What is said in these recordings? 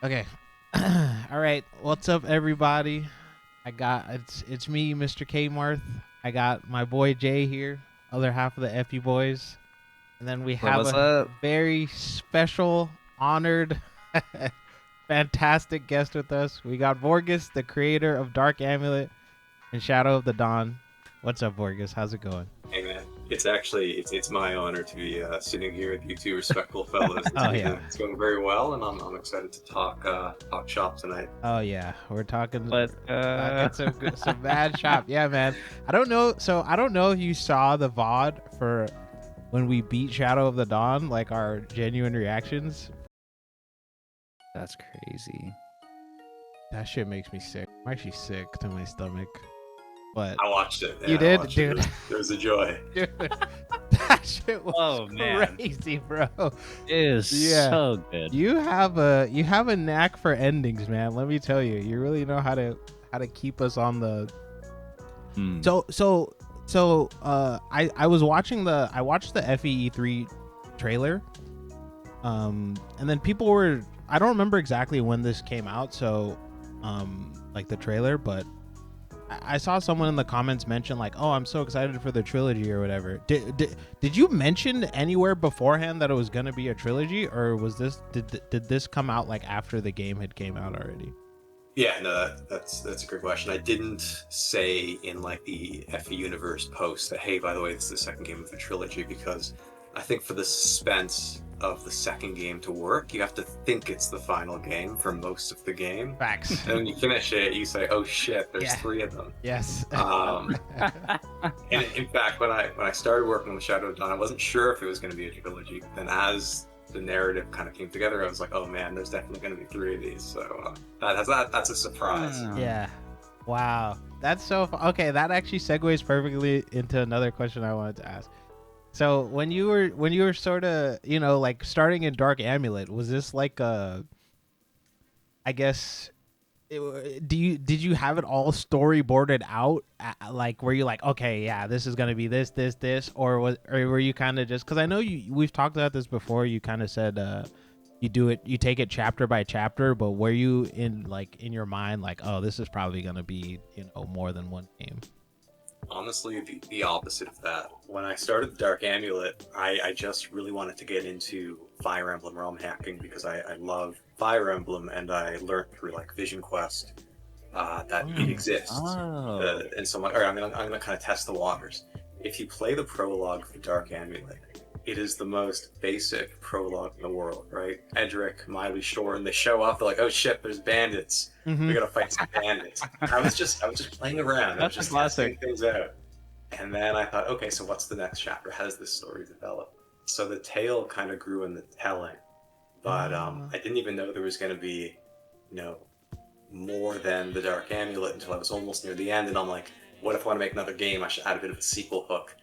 Okay. All right. What's up, everybody? It's me, Mr. Kmarth. I got my boy Jay here, other half of the FE boys, and then we have What's a up? very special, honored, fantastic guest with us. We got Vorgus, the creator of Dark Amulet and Shadow of the Dawn. What's up, Vorgus? How's it going? Hey man, it's my honor to be sitting here with you two respectful fellows. Oh yeah. It's going very well, and I'm excited to talk shop tonight. Oh yeah, we're talking. Let's Some bad shop. Yeah, man. I don't know. So I don't know if you saw the VOD for when we beat Shadow of the Dawn, like our genuine reactions. That's crazy. That shit makes me sick. I'm actually sick to my stomach. But I watched it. You I did? watched it. Dude. There was a joy. dude, that shit was Oh, man. crazy, bro. It is Yeah. so good. You have a knack for endings, man. Let me tell you. You really know how to keep us on the Hmm. I was watching I watched the FEE3 trailer, and then people were, I don't remember exactly when this came out, so like the trailer, but I saw someone in the comments mention like, oh, I'm so excited for the trilogy or whatever. Did you mention anywhere beforehand that it was gonna be a trilogy, or was did this come out like after the game had came out already? Yeah, no, that's a good question. I didn't say in like the FE Universe post that, hey, by the way, this is the second game of the trilogy, because I think for the suspense of the second game to work, you have to think it's the final game for most of the game. Facts. And when you finish it, you say, oh shit, there's Yeah. 3 of them. Yes. And in fact, when I started working on the Shadow of Dawn, I wasn't sure if it was going to be a trilogy. And as the narrative kind of came together, I was like, oh man, there's definitely going to be 3 of these. So that's a surprise. Yeah. Wow. That's so okay, that actually segues perfectly into another question I wanted to ask. So when you were sort of, like starting in Dark Amulet, was this like I guess did you have it all storyboarded out, like were you like, okay, yeah, this is going to be this, or were you kind of just, cuz I know we've talked about this before, you kind of said you take it chapter by chapter, but were you in your mind like, oh, this is probably going to be, more than one game? Honestly, the opposite of that. When I started the Dark Amulet, I just really wanted to get into Fire Emblem realm hacking because I love Fire Emblem, and I learned through like Vision Quest that it exists. Oh. And so I'm like, all right, I'm gonna kind of test the waters. If you play the prologue for Dark Amulet, it is the most basic prologue in the world, right? Edric, Miley Shore, and they show up. They're like, "Oh shit, there's bandits. We gotta fight some bandits." I was just playing around. I was That's just a classic. testing things out. And then I thought, okay, so what's the next chapter? How does this story develop? So the tale kind of grew in the telling, but I didn't even know there was going to be, more than the Dark Amulet until I was almost near the end. And I'm like, what if I want to make another game? I should add a bit of a sequel hook.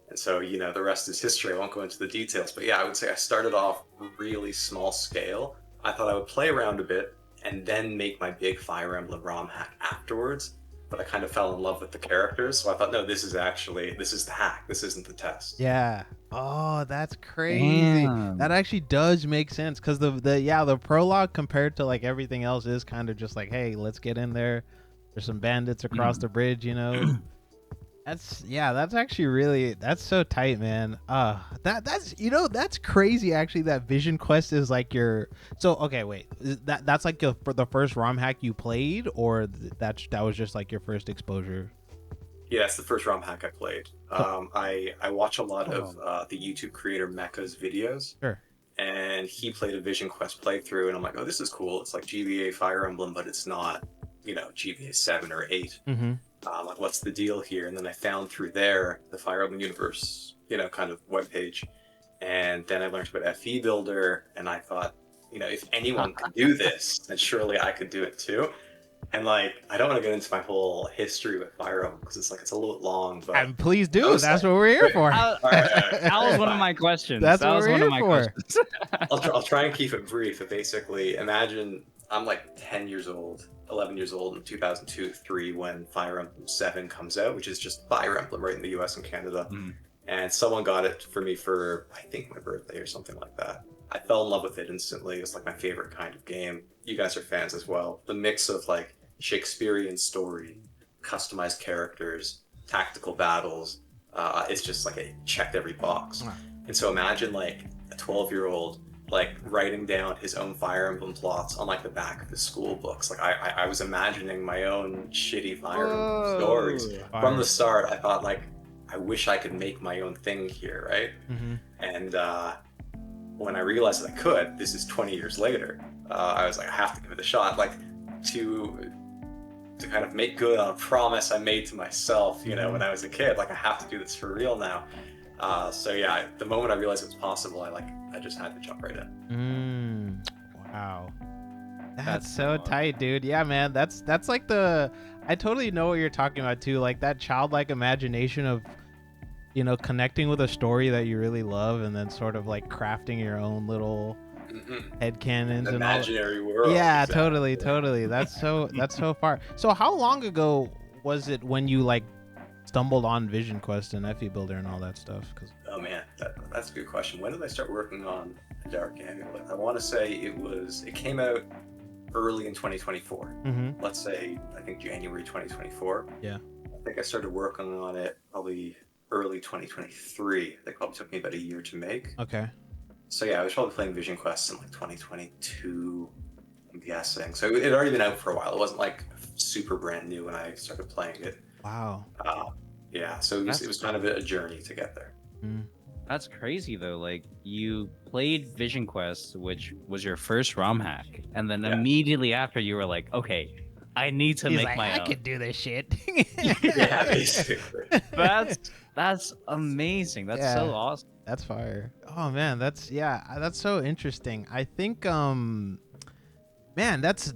And so, the rest is history. I won't go into the details, but yeah, I would say I started off really small scale. I thought I would play around a bit and then make my big Fire Emblem ROM hack afterwards. But I kind of fell in love with the characters, so I thought, no, this is the hack. This isn't the test. Yeah. Oh, that's crazy. Damn. That actually does make sense, because the prologue compared to like everything else is kind of just like, hey, let's get in there. There's some bandits across the bridge, That's actually really, that's so tight, man. That's crazy actually, that Vision Quest is like your, so okay, wait, that's like for the first ROM hack you played, or that was just like your first exposure? Yeah, it's the first ROM hack I played. I watch a lot of the YouTube creator Mecha's videos. Sure. And he played a Vision Quest playthrough, and I'm like, oh, this is cool. It's like GBA Fire Emblem, but it's not, GBA 7 or 8. Mm-hmm. Like, what's the deal here? And then I found through there the Fire Emblem Universe, kind of webpage. And then I learned about FE Builder, and I thought, if anyone could do this, then surely I could do it too. And like, I don't want to get into my whole history with Fire Emblem because it's a little long. But And please do. That's what we're here for. That was one of my questions. That's that what was we're one here of my for. questions. I'll try and keep it brief. But basically, imagine I'm like 10 years old, 11 years old in 2002-3 when Fire Emblem 7 comes out, which is just Fire Emblem right in the US and Canada. and someone got it for me for I think my birthday or something like that. I fell in love with it instantly. It's like my favorite kind of game. You guys are fans as well. The mix of like Shakespearean story, customized characters, tactical battles. It's just like it checked every box. And so imagine like a 12-year-old like writing down his own Fire Emblem plots on like the back of his school books. Like I was imagining my own shitty Fire Emblem stories. From the start. I thought like, I wish I could make my own thing here, right? And when I realized that I could, this is 20 years later, I was like, I have to give it a shot. Like to kind of make good on a promise I made to myself, you know, when I was a kid. Like I have to do this for real now. So yeah, the moment I realized it was possible, I just had to jump right in. Wow. That's so tight, dude. Yeah, man. That's like I totally know what you're talking about too. Like that childlike imagination of, you know, connecting with a story that you really love and then sort of like crafting your own little headcanons and imaginary world. Yeah, exactly. totally. That's so far. So how long ago was it when you like stumbled on Vision Quest and FE Builder and all that stuff? Oh man, that's a good question. When did I start working on Dark Amulet? I want to say it came out early in 2024. Let's say I think January 2024. Yeah. I think I started working on it probably early 2023. That probably took me about a year to make. Okay. So yeah, I was probably playing Vision Quest in like 2022, I'm guessing. So it had already been out for a while. It wasn't like super brand new when I started playing it. Wow. Yeah, so it was kind of a journey to get there. That's crazy though. Like you played Vision Quest, which was your first ROM hack, and then immediately after you were like, okay, I need to make my own. I can do this shit. Yeah, basically. That's amazing. That's so awesome. That's fire. Oh man, that's so interesting. I think man, that's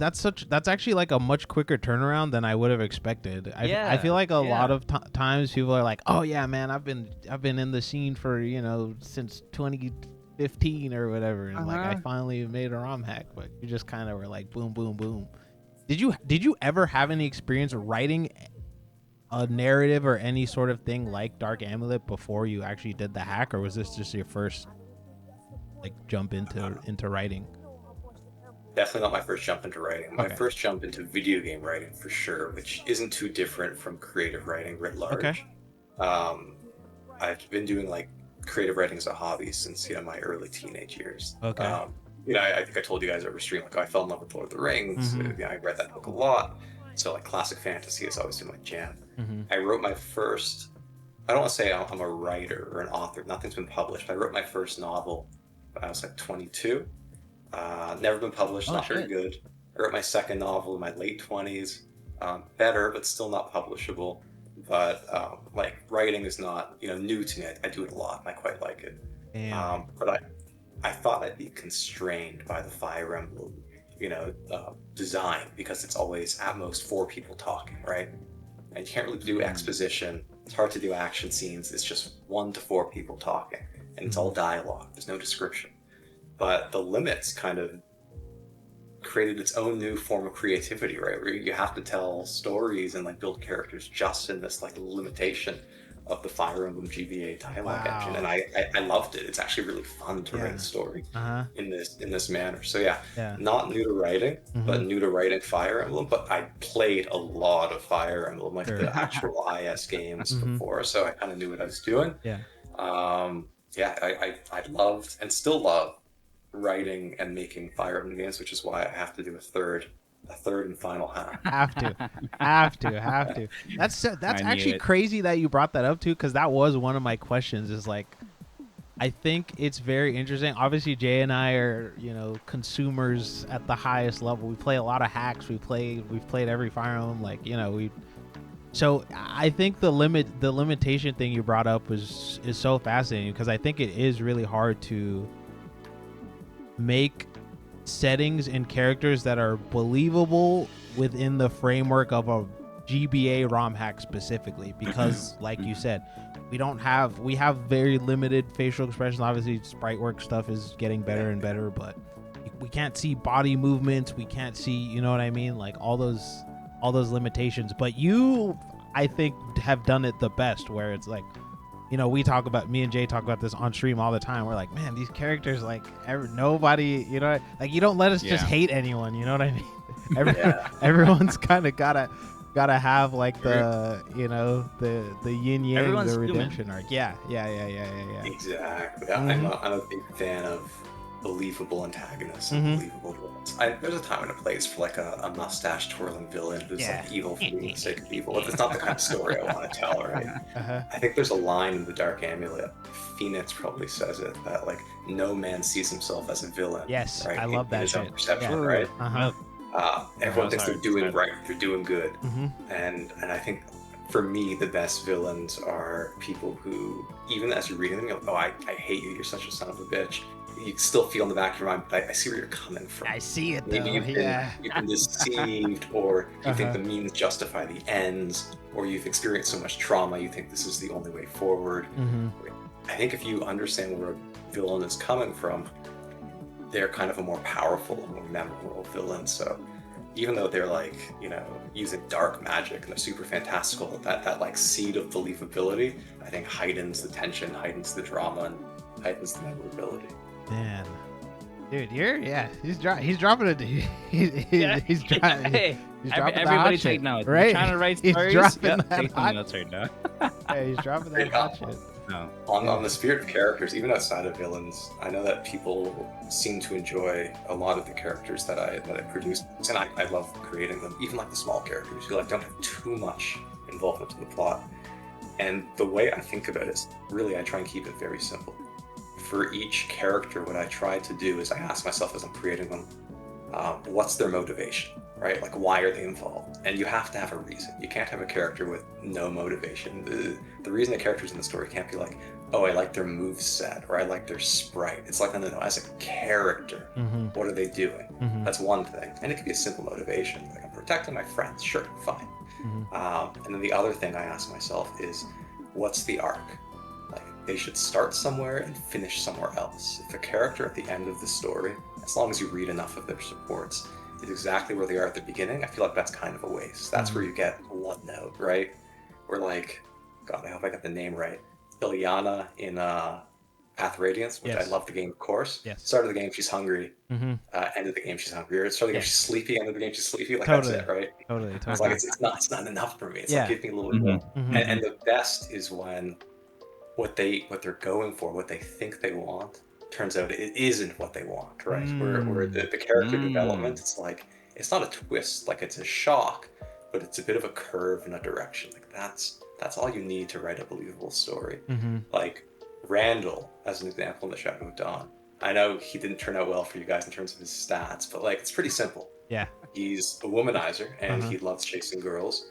actually like a much quicker turnaround than I would have expected. I feel like a lot of times people are like, "Oh yeah, man, I've been in the scene for, you know, since 2015 or whatever, and like I finally made a ROM hack." But you just kind of were like, boom, boom, boom. Did you ever have any experience writing a narrative or any sort of thing like Dark Amulet before you actually did the hack, or was this just your first like jump into writing? Definitely not my first jump into writing. My first jump into video game writing for sure, which isn't too different from creative writing writ large. Okay. I've been doing like creative writing as a hobby since, you know, my early teenage years. Okay. You know, I think I told you guys over stream, like I fell in love with Lord of the Rings. You know, I read that book a lot. So like classic fantasy has always been my jam. I wrote my first, I don't want to say I'm a writer or an author, nothing's been published. I wrote my first novel when I was like 22. Never been published, not very good. I wrote my second novel in my late 20s. Better, but still not publishable. But like writing is not, you know, new to me. I do it a lot and I quite like it. But I thought I'd be constrained by the Fire Emblem, you know, design, because it's always at most 4 people talking, right? And you can't really do exposition. It's hard to do action scenes. It's just 1 to 4 people talking, and it's all dialogue. There's no description. But the limits kind of created its own new form of creativity, right? Where you have to tell stories and like build characters just in this like limitation of the Fire Emblem GBA dialogue engine, and I loved it. It's actually really fun to write a story in this manner. So yeah, not new to writing, but new to writing Fire Emblem. But I played a lot of Fire Emblem, like the actual IS games before, so I kind of knew what I was doing. I loved and still love writing and making Fire Emblem games, which is why I have to do a third and final hack. Have to. That's actually crazy that you brought that up too, because that was one of my questions. Is like, I think it's very interesting. Obviously, Jay and I are, you know, consumers at the highest level. We play a lot of hacks. We've played every Fire Emblem. Like, you know, So I think the limitation thing you brought up is so fascinating, because I think it is really hard to make settings and characters that are believable within the framework of a GBA ROM hack specifically, because like you said, we have very limited facial expressions. Obviously sprite work stuff is getting better and better, but we can't see body movements, we can't see, you know what I mean, like all those limitations. But you, I think, have done it the best, where it's like you know, me and Jay talk about this on stream all the time. We're like, man, these characters, like, nobody, you know, like, you don't let us just hate anyone. You know what I mean? Everyone's kind of gotta have like the, you know, the yin yang, Everyone's the human. redemption arc. Yeah. Exactly. Mhm. I'm a big fan of believable antagonists Mhm. and believable villains. There's a time and a place for like a mustache twirling villain who's Yeah. like evil for the sake of evil. It's not the kind of story I want to tell, right? Uh-huh. I think there's a line in the Dark Amulet. Phoenix probably says it that like no man sees himself as a villain. Yes, right? I love in that his own shit. perception, Yeah. right? Uh-huh. Everyone thinks sorry. they're doing right, they're doing good, Mhm. and I think for me the best villains are people who, even as you're reading them, you're like, oh, I hate you, you're such a son of a bitch. You still feel in the back of your mind, but I see where you're coming from. I see it though. Maybe you've been deceived, or you think the means justify the ends, or you've experienced so much trauma you think this is the only way forward. Mhm. I think if you understand where a villain is coming from, they're kind of a more powerful, more memorable villain. So even though they're like, you know, using dark magic and they're super fantastical, that like seed of believability, I think heightens the tension, heightens the drama, and heightens the memorability. Man, dude, he's dropping it. He's dropping. Hey, He's dropping everybody's the hot taking notes. shit, right? Trying to write He's stories. dropping that take some hot. notes right now. Yeah, he's dropping that hot shit. No. On the spirit of characters, even outside of villains, I know that people seem to enjoy a lot of the characters that I produce, and I love creating them, even like the small characters who like don't have too much involvement in the plot. And the way I think about it is really I try and keep it very simple. For each character, what I try to do is I ask myself as I'm creating them, what's their motivation, right? Like, why are they involved? And you have to have a reason. You can't have a character with no motivation. The reason the characters in the story can't be like, oh, I like their moveset, or I like their sprite. It's like, no, as a character, what are they doing? That's one thing. And it could be a simple motivation, like I'm protecting my friends, sure, fine. And then the other thing I ask myself is, what's the arc? Like, they should start somewhere and finish somewhere else. If a character at the end of the story, as long as you read enough of their supports, is exactly where they are at the beginning, I feel like that's kind of a waste. That's where you get Blood Note, right? Where like, God, I hope I got the name right. Ilyana in Path Radiance, which I love the game, of course. Start of the game, she's hungry. End of the game, she's hungry. Or start of the game, she's sleepy. End of the game, she's sleepy. Like, that's it, right? Totally. It's like it's not enough for me. It's like, give me a little bit more. And the best is when what they're going for, what they think they want, turns out it isn't what they want, right? Where the character development, it's like, it's not a twist, like it's a shock, but it's a bit of a curve in a direction. Like that's all you need to write a believable story. Like Randall, as an example, in the Shadow of Dawn. I know he didn't turn out well for you guys in terms of his stats, but like it's pretty simple. Yeah. He's a womanizer and he loves chasing girls.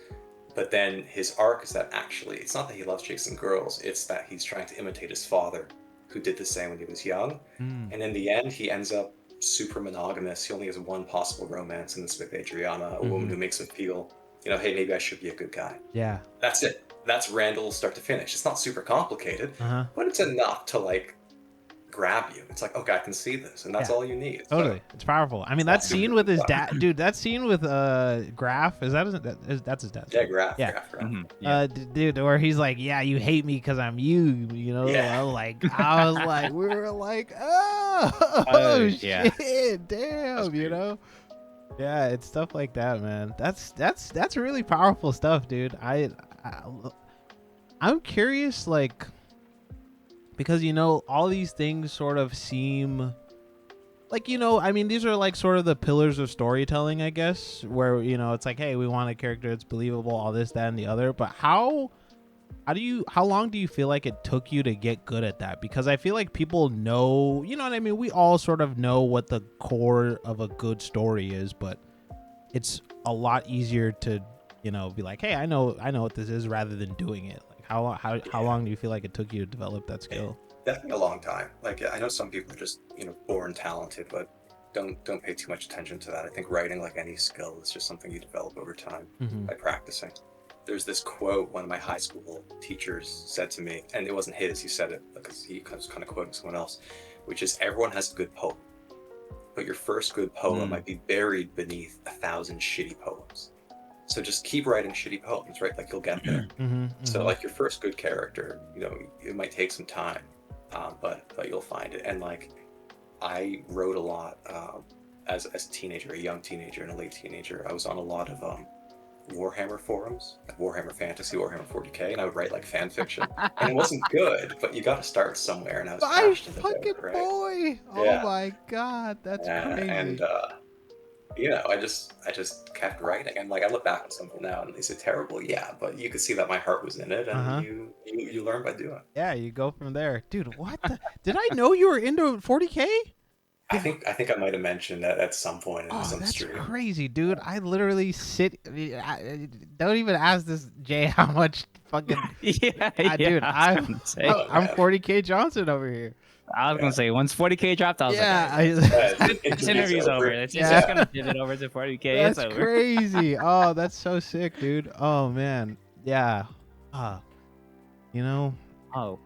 But then his arc is that actually, it's not that he loves chasing girls, it's that he's trying to imitate his father, who did the same when he was young. And in the end, he ends up super monogamous. He only has one possible romance, and it's with Adriana, a woman who makes him feel, you know, hey, maybe I should be a good guy. Yeah. That's it. That's Randall start to finish. It's not super complicated, but it's enough to like grab you. It's like, okay, I can see this, and that's all you need. Totally. So, it's powerful. I mean, that scene with his dad, dude, that scene with Graf, that's his dad? Yeah, Graf. Yeah. Graf. Dude, where he's like, yeah, you hate me because I'm you know? Yeah. I was like, we were like, oh shit, damn, you know? Yeah, it's stuff like that, man. That's really powerful stuff, dude. I'm curious, like, because, you know, all these things sort of seem like, you know, I mean, these are like sort of the pillars of storytelling, I guess, where, you know, it's like, hey, we want a character that's believable, all this, that, and the other. But how long do you feel like it took you to get good at that? Because I feel like people know, you know what I mean? We all sort of know what the core of a good story is, but it's a lot easier to, you know, be like, hey, I know what this is, rather than doing it. How long do you feel like it took you to develop that skill? Definitely a long time. Like, I know some people are just, you know, born talented, but don't pay too much attention to that. I think writing, like any skill, is just something you develop over time by practicing. There's this quote one of my high school teachers said to me, and it wasn't his, he said it because he was kind of quoting someone else, which is, everyone has a good poem, but your first good poem might be buried beneath 1,000 shitty poems. So just keep writing shitty poems, right? Like you'll get there. So like your first good character, you know, it might take some time, but you'll find it. And like I wrote a lot as a teenager, a young teenager and a late teenager. I was on a lot of Warhammer forums, like Warhammer Fantasy, Warhammer 40k, and I would write like fan fiction. And it wasn't good, but you got to start somewhere, and I was My passionate fucking about it, right? boy! Oh Yeah. my god, that's crazy. And you know, I just kept writing, and like I look back on something now, and is it terrible? Yeah, but you could see that my heart was in it, and you learn by doing. Yeah, you go from there, dude. What? Did I know you were into 40k? I think I might have mentioned that at some point in some that's stream. Crazy, dude. I literally sit. Don't even ask this Jay how much fucking. Dude, I'm 40k Johnson over here. I was gonna say once 40k dropped, I was like, this interview's over. It's just gonna pivot over to 40k. That's it's over. crazy. Oh, that's so sick, dude. Oh man, yeah. You know. Oh,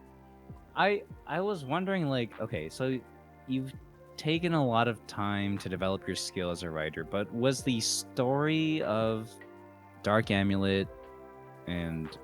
I was wondering, like, okay, so you've taken a lot of time to develop your skill as a writer, but was the story of Dark Amulet and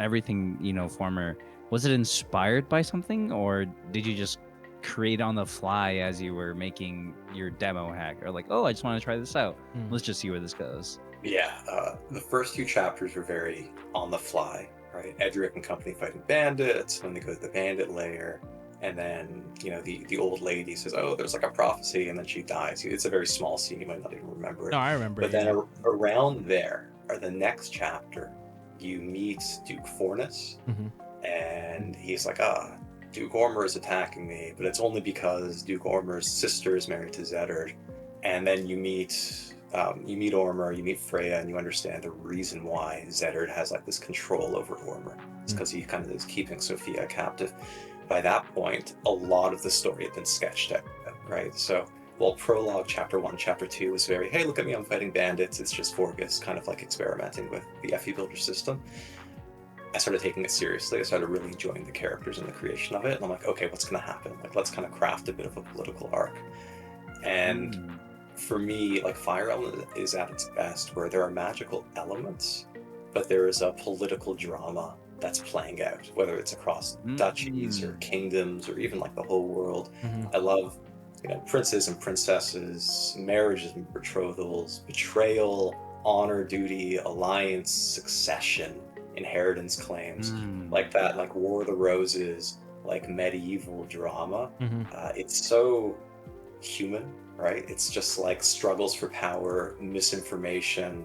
everything, you know, former, was it inspired by something, or did you just create on the fly as you were making your demo hack, or like, oh, I just want to try this out, let's just see where this goes? Yeah, the first few chapters were very on the fly, right? Edric and company fighting bandits, then they go to the bandit lair, and then, you know, the old lady says, oh, there's like a prophecy, and then she dies. It's a very small scene, you might not even remember it. No, I remember. But then around there, or the next chapter, you meet Duke Fornus, and he's like, Duke Ormer is attacking me, but it's only because Duke Ormer's sister is married to Zeddard. And then you meet Ormer, you meet Freya, and you understand the reason why Zeddard has like this control over Ormer. It's because he kind of is keeping Sophia captive. By that point, a lot of the story had been sketched out, right? So while prologue, chapter 1, chapter 2 was very, hey, look at me, I'm fighting bandits, it's just Vorgus, kind of like experimenting with the FE Builder system, I started taking it seriously. I started really enjoying the characters and the creation of it. And I'm like, okay, what's going to happen? Like, let's kind of craft a bit of a political arc. And for me, like, Fire Emblem is at its best, where there are magical elements, but there is a political drama that's playing out, whether it's across duchies or kingdoms or even like the whole world. I love, you know, princes and princesses, marriages and betrothals, betrayal, honor, duty, alliance, succession, inheritance claims, like that, like War of the Roses, like medieval drama. It's so human, right? It's just like struggles for power, misinformation,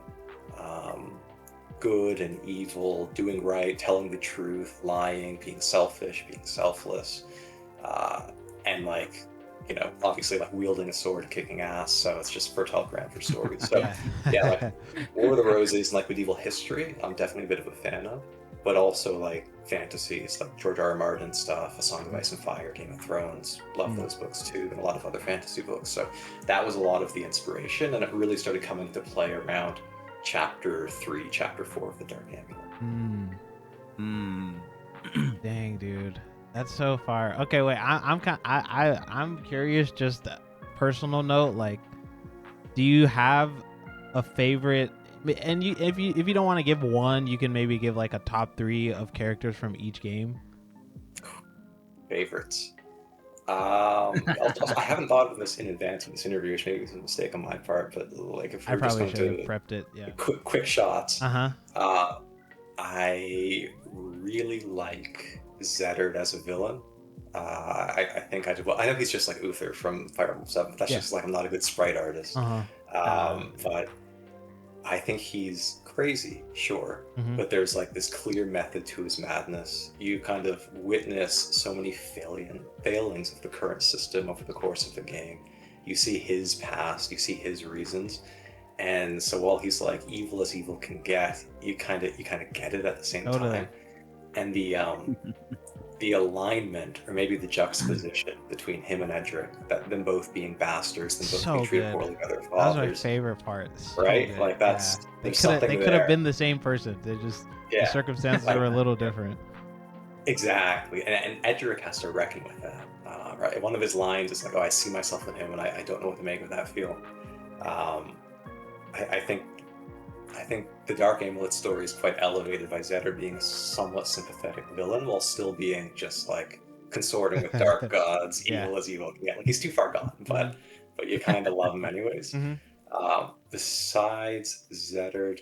good and evil, doing right, telling the truth, lying, being selfish, being selfless, and like, you know, obviously like wielding a sword, kicking ass. So it's just fertile ground for stories. So yeah, like War of the Roses and like medieval history, I'm definitely a bit of a fan of, but also like fantasies, like George R. R. Martin stuff, A Song of Ice and Fire, Game of Thrones, love those books too, and a lot of other fantasy books. So that was a lot of the inspiration, and it really started coming into play around chapter 3, chapter 4 of the Dark Amulet. Dang, dude, that's so far. Okay, wait, I'm curious. Just a personal note, like, do you have a favorite? And if you don't want to give one, you can maybe give like a top 3 of characters from each game. Favorites. I haven't thought of this in advance of this interview, which maybe was a mistake on my part, but like if we're just going to prepped it, yeah. Quick shots. I really like Zeddard as a villain. I think I do. Well, I know he's just like Uther from Fire Emblem 7. That's just like I'm not a good sprite artist. But I think he's crazy, sure, but there's like this clear method to his madness. You kind of witness so many failings of the current system over the course of the game. You see his past, you see his reasons, and so while he's like evil as evil can get, you kind of get it at the same time. And the alignment, or maybe the juxtaposition between him and Edric, that them both being bastards, them both being treated poorly by their fathers. That's my favorite part. Right? Like that's they could have been the same person. They just the circumstances were a little different. Exactly, and Edric has to reckon with that. Right? One of his lines is like, "Oh, I see myself in him, and I don't know what to make of that feel." I think the Dark Amulet story is quite elevated by Zedder being a somewhat sympathetic villain while still being just like consorting with dark gods, Yeah. evil as evil. Yeah, like he's too far gone, but you kind of love him anyways. Mhm. Besides Zedder,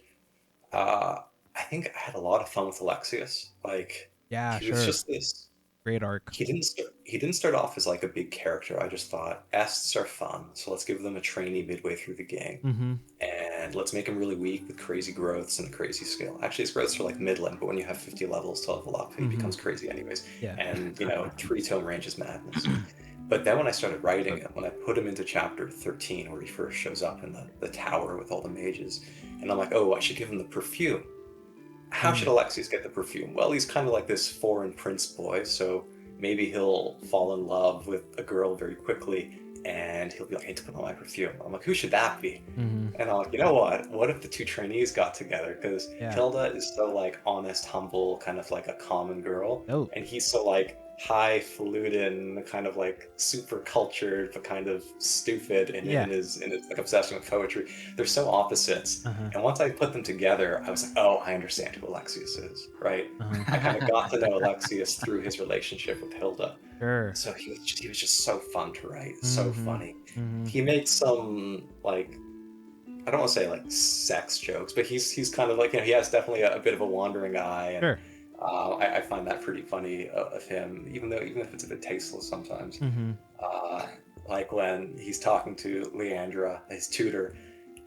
uh, I think I had a lot of fun with Alexius. Like Yeah, he was sure. just this. Great arc. He didn't start off as like a big character. I just thought Ests are fun, so let's give them a trainee midway through the game, Mm-hmm. and let's make him really weak with crazy growths and crazy skill. Actually, his growths are like midland, but when you have 50 levels to level up, he becomes crazy anyways. Yeah. And 3-tome range is madness. But then when I started writing it, when I put him into chapter 13, where he first shows up in the tower with all the mages, and I'm like, oh, I should give him the perfume. How should Alexius get the perfume? Well, he's kind of like this foreign prince boy, so maybe he'll fall in love with a girl very quickly, and he'll be like, I need to put on my perfume. I'm like, who should that be? Mm-hmm. And I'm like, you know what? What if the two trainees got together? Because Yeah. Hilda is so like honest, humble, kind of like a common girl, Oh. and he's so like highfalutin, kind of like super cultured, but kind of stupid in his like obsession with poetry. They're so opposites. And once I put them together, I was like, oh, I understand who Alexius is, right? I kind of got to know Alexius through his relationship with Hilda. Sure. So he was just so fun to write, so funny. Mm-hmm. He made some like, I don't want to say like sex jokes, but he's kind of like, he has definitely a bit of a wandering eye, and Sure. I find that pretty funny of him, even if it's a bit tasteless sometimes. Like when he's talking to Leandra, his tutor,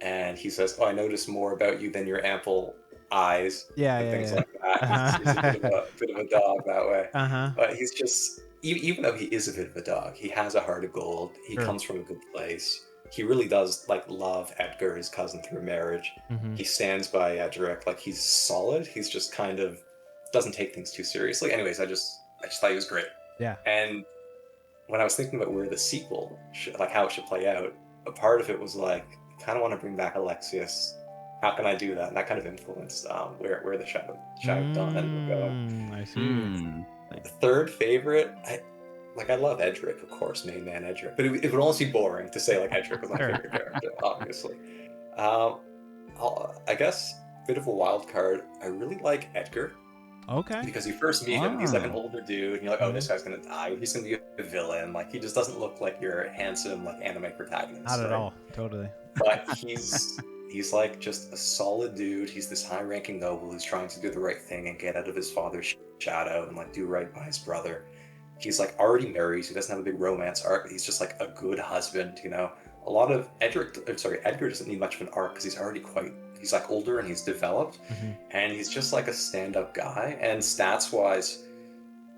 and he says, "Oh, I noticed more about you than your ample eyes." And things like that. He's a bit of a dog that way. But he's just, even though he is a bit of a dog, he has a heart of gold. He comes from a good place. He really does like love Edgar, his cousin, through marriage. He stands by Edric, like he's solid. He's just kind of doesn't take things too seriously. Anyways, I just thought he was great. Yeah. And when I was thinking about where the sequel like how it should play out, a part of it was like, I kind of want to bring back Alexius. How can I do that? And that kind of influenced where the Shadow Dawn ended up going. I see. The third favorite, I love Edric, of course, main man Edric, but it would almost be boring to say like Edric was my favorite character, obviously. I guess a bit of a wild card. I really like Edgar. Okay. Because you first meet him, he's like an older dude, and you're like, oh, this guy's gonna die. He's gonna be a villain. Like, he just doesn't look like your handsome, like, anime protagonist. Not at all. Totally. But he's like just a solid dude. He's this high-ranking noble who's trying to do the right thing and get out of his father's shadow and like do right by his brother. He's like already married, so he doesn't have a big romance arc. He's just like a good husband, A lot of Edgar doesn't need much of an arc because he's like older and he's developed, and he's just like a stand-up guy. And stats-wise,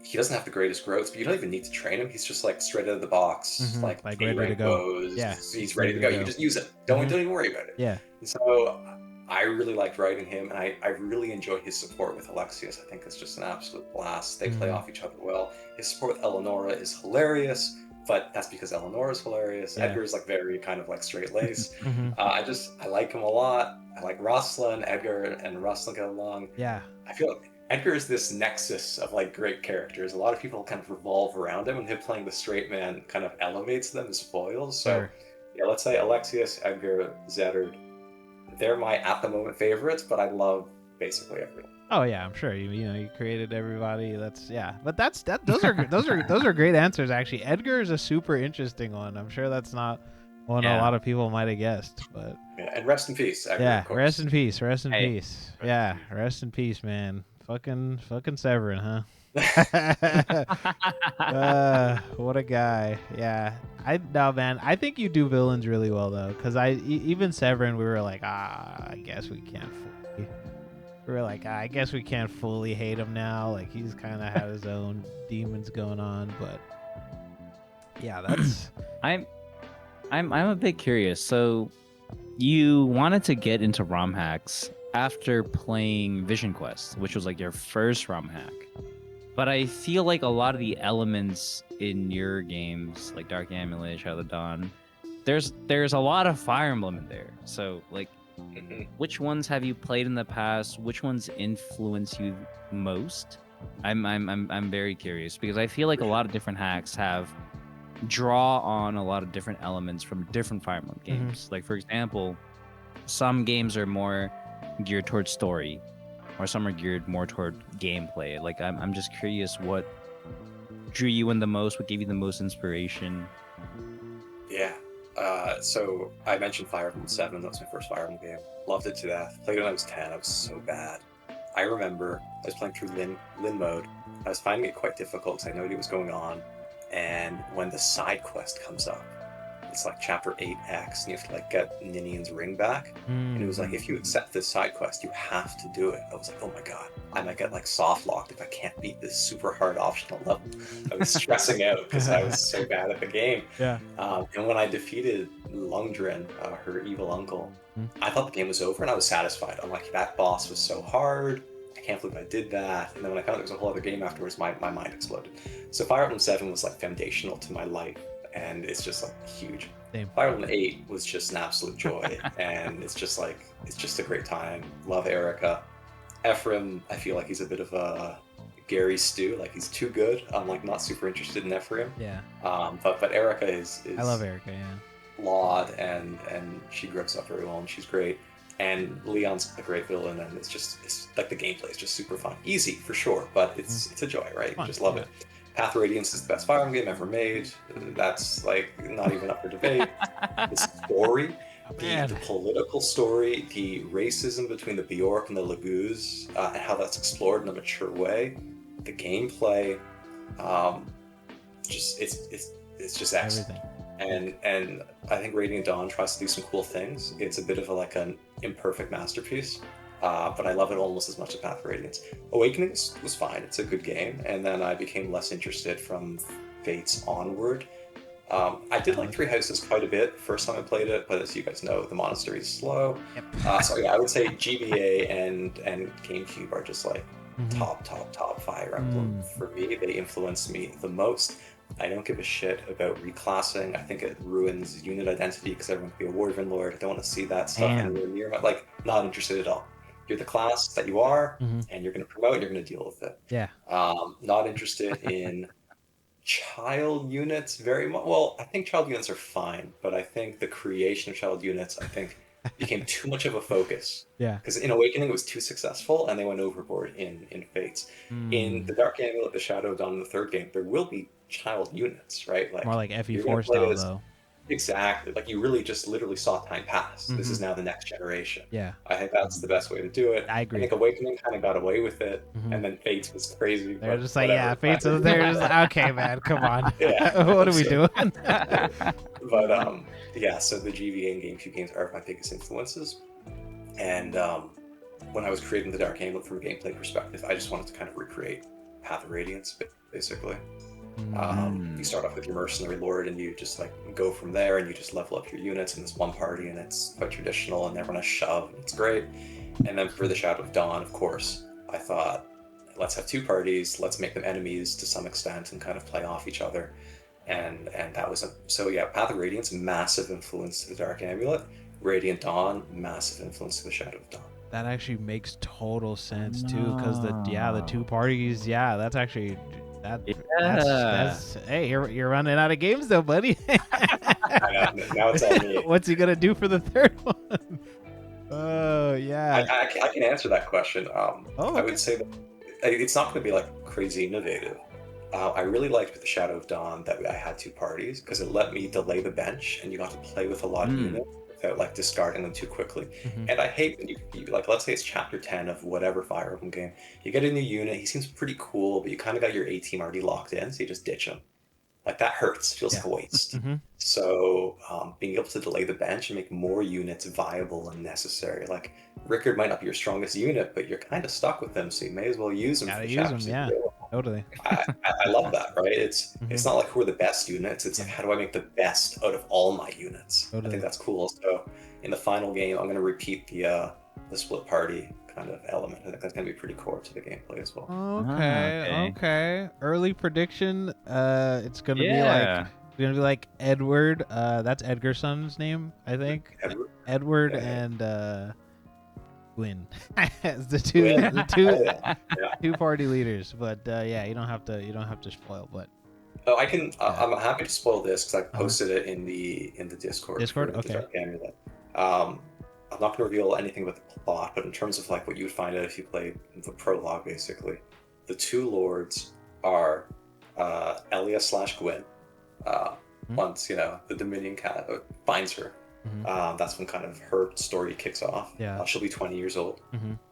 he doesn't have the greatest growth, but you don't even need to train him. He's just like straight out of the box, like ready to go. Yeah, he's ready to go. You just use him. Don't even worry about it. Yeah. And so I really liked writing him, and I really enjoy his support with Alexius. I think it's just an absolute blast. They play off each other well. His support with Eleonora is hilarious, but that's because Eleonora is hilarious. Yeah. Edgar is like very kind of like straight laced. I like him a lot. I like Ruslan. Edgar and Ruslan get along. Yeah. I feel like Edgar is this nexus of like great characters. A lot of people kind of revolve around him, and him playing the straight man kind of elevates them as foils. So yeah, let's say Alexius, Edgar, Zedard. They're my at the moment favorites, but I love basically everyone. Oh yeah, I'm sure you created everybody. But those are great answers actually. Edgar is a super interesting one. I'm sure that's not one a lot of people might have guessed, but yeah, and rest in peace, Edgar, yeah, of course. rest in peace, yeah, rest in peace, man. Fucking Severin, huh? What a guy. Yeah, I think you do villains really well though, because even Severin, we were like, I guess we can't fully. We were like, I guess we can't fully hate him now. Like, he's kind of had his own demons going on, but yeah, that's. I'm a bit curious. So, you wanted to get into ROM hacks after playing Vision Quest, which was like your first ROM hack. But I feel like a lot of the elements in your games, like Dark Amulet, Shadow Dawn, there's a lot of Fire Emblem in there. So, like, which ones have you played in the past? Which ones influence you most? I'm very curious, because I feel like a lot of different hacks draw on a lot of different elements from different Fire Emblem games. Like, for example, some games are more geared towards story, or some are geared more toward gameplay. Like I'm just curious what drew you in the most, what gave you the most inspiration. Yeah. So I mentioned Fire Emblem 7. That was my first Fire Emblem game. Loved it to death. Played it when I was 10. I was so bad. I remember I was playing through Lin mode. I was finding it quite difficult because I knew what was going on. And when the side quest comes up, it's like chapter 8X, and you have to like get Ninian's ring back. And it was like, if you accept this side quest, you have to do it. I was like, oh my god, I might get like soft locked if I can't beat this super hard optional level. I was stressing out because I was so bad at the game. Yeah. And when I defeated Lungdrin, her evil uncle, I thought the game was over, and I was satisfied. I'm like, that boss was so hard. I can't believe I did that. And then when I found there was a whole other game afterwards, my mind exploded. So Fire Emblem 7 was like foundational to my life, and it's just like huge. Same. Fire Emblem 8 was just an absolute joy, and it's just a great time. Love Erica. Ephraim, I feel like he's a bit of a Gary Stew, like he's too good. I'm like not super interested in Ephraim. Yeah. But Erica is I love Erica, yeah. Flawed, and she grows up very well, and she's great. And Leon's a great villain, and it's like the gameplay is just super fun. Easy for sure, but it's a joy, right? You just love it. Path of Radiance is the best Fire Emblem game ever made. That's like not even up for debate. The story, the political story, the racism between the Bjork and the Laguz, and how that's explored in a mature way. The gameplay, it's just excellent. Everything. And I think Radiant Dawn tries to do some cool things. It's a bit of an imperfect masterpiece, but I love it almost as much as Path of Radiance. Awakening was fine. It's a good game, and then I became less interested from Fates onward. I did like Three Houses quite a bit the first time I played it, but as you guys know, the monastery is slow. Yep. So yeah, I would say GBA and GameCube are just like top Fire Emblem for me. They influenced me the most. I don't give a shit about reclassing. I think it ruins unit identity because everyone can be a Warven Lord. I don't want to see that stuff anywhere near my, like, not interested at all. You're the class that you are, and you're going to promote, and you're going to deal with it. Yeah. Not interested in child units very much. Well, I think child units are fine, but I think the creation of child units, I think, became too much of a focus. Yeah. Because in Awakening it was too successful, and they went overboard in Fates. In the Dark Amulet, the Shadow of Dawn, in the third game, there will be child units, right? Like more like FE4 style though. Exactly. Like you really just literally saw time pass. This is now the next generation. Yeah. I think that's the best way to do it. I agree. I think Awakening kind of got away with it, and then Fates was crazy. They're just like, yeah, Fates is there. Just like, okay, man, come on. Yeah. What are we doing? But yeah, so the GBA and GameCube games are my biggest influences. And when I was creating the Dark Amulet from a gameplay perspective, I just wanted to kind of recreate Path of Radiance, basically. You start off with your mercenary lord, and you just like go from there, and you just level up your units in this one party, and it's quite traditional, and everyone has shove, and it's great. And then for the Shadow of Dawn, of course, I thought, let's have two parties, let's make them enemies to some extent, and kind of play off each other. And that was so yeah, Path of Radiance, massive influence to the Dark Amulet. Radiant Dawn, massive influence to the Shadow of Dawn. That actually makes total sense too, because the two parties, that's actually. That's hey, you're running out of games though, buddy. I know, now it's on me. What's he gonna do for the third one? Oh yeah. I can answer that question. Okay. I would say that it's not going to be like crazy innovative. I really liked with the Shadow of Dawn that I had two parties because it let me delay the bench, and you got to play with a lot of units without like discarding them too quickly. And I hate when you like, let's say it's chapter 10 of whatever Fire Emblem game, you get a new unit, he seems pretty cool, but you kind of got your A team already locked in, so you just ditch him. Like that hurts, feels like a waste. So being able to delay the bench and make more units viable and necessary. Like Rickard might not be your strongest unit, but you're kind of stuck with them, so you may as well use them. Gotta use them, yeah. Totally. I love that, right? It's not like who are the best units. It's like, how do I make the best out of all my units? Totally. I think that's cool. So in the final game, I'm going to repeat the split party kind of element. I think that's going to be pretty core to the gameplay as well. Okay. Early prediction. It's going to be like Edward. That's Edgarson's name, I think. Edward and Gwyn as the two party leaders. But you don't have to spoil. But I can. I'm happy to spoil this because I posted it in the Discord. Discord, for okay. The Dark Amulet. I'm not going to reveal anything about the plot, but in terms of like what you would find out if you played the prologue, basically, the two lords are Elia slash Gwyn. Once the Dominion cat finds her, that's when kind of her story kicks off. Yeah. She'll be 20 years old,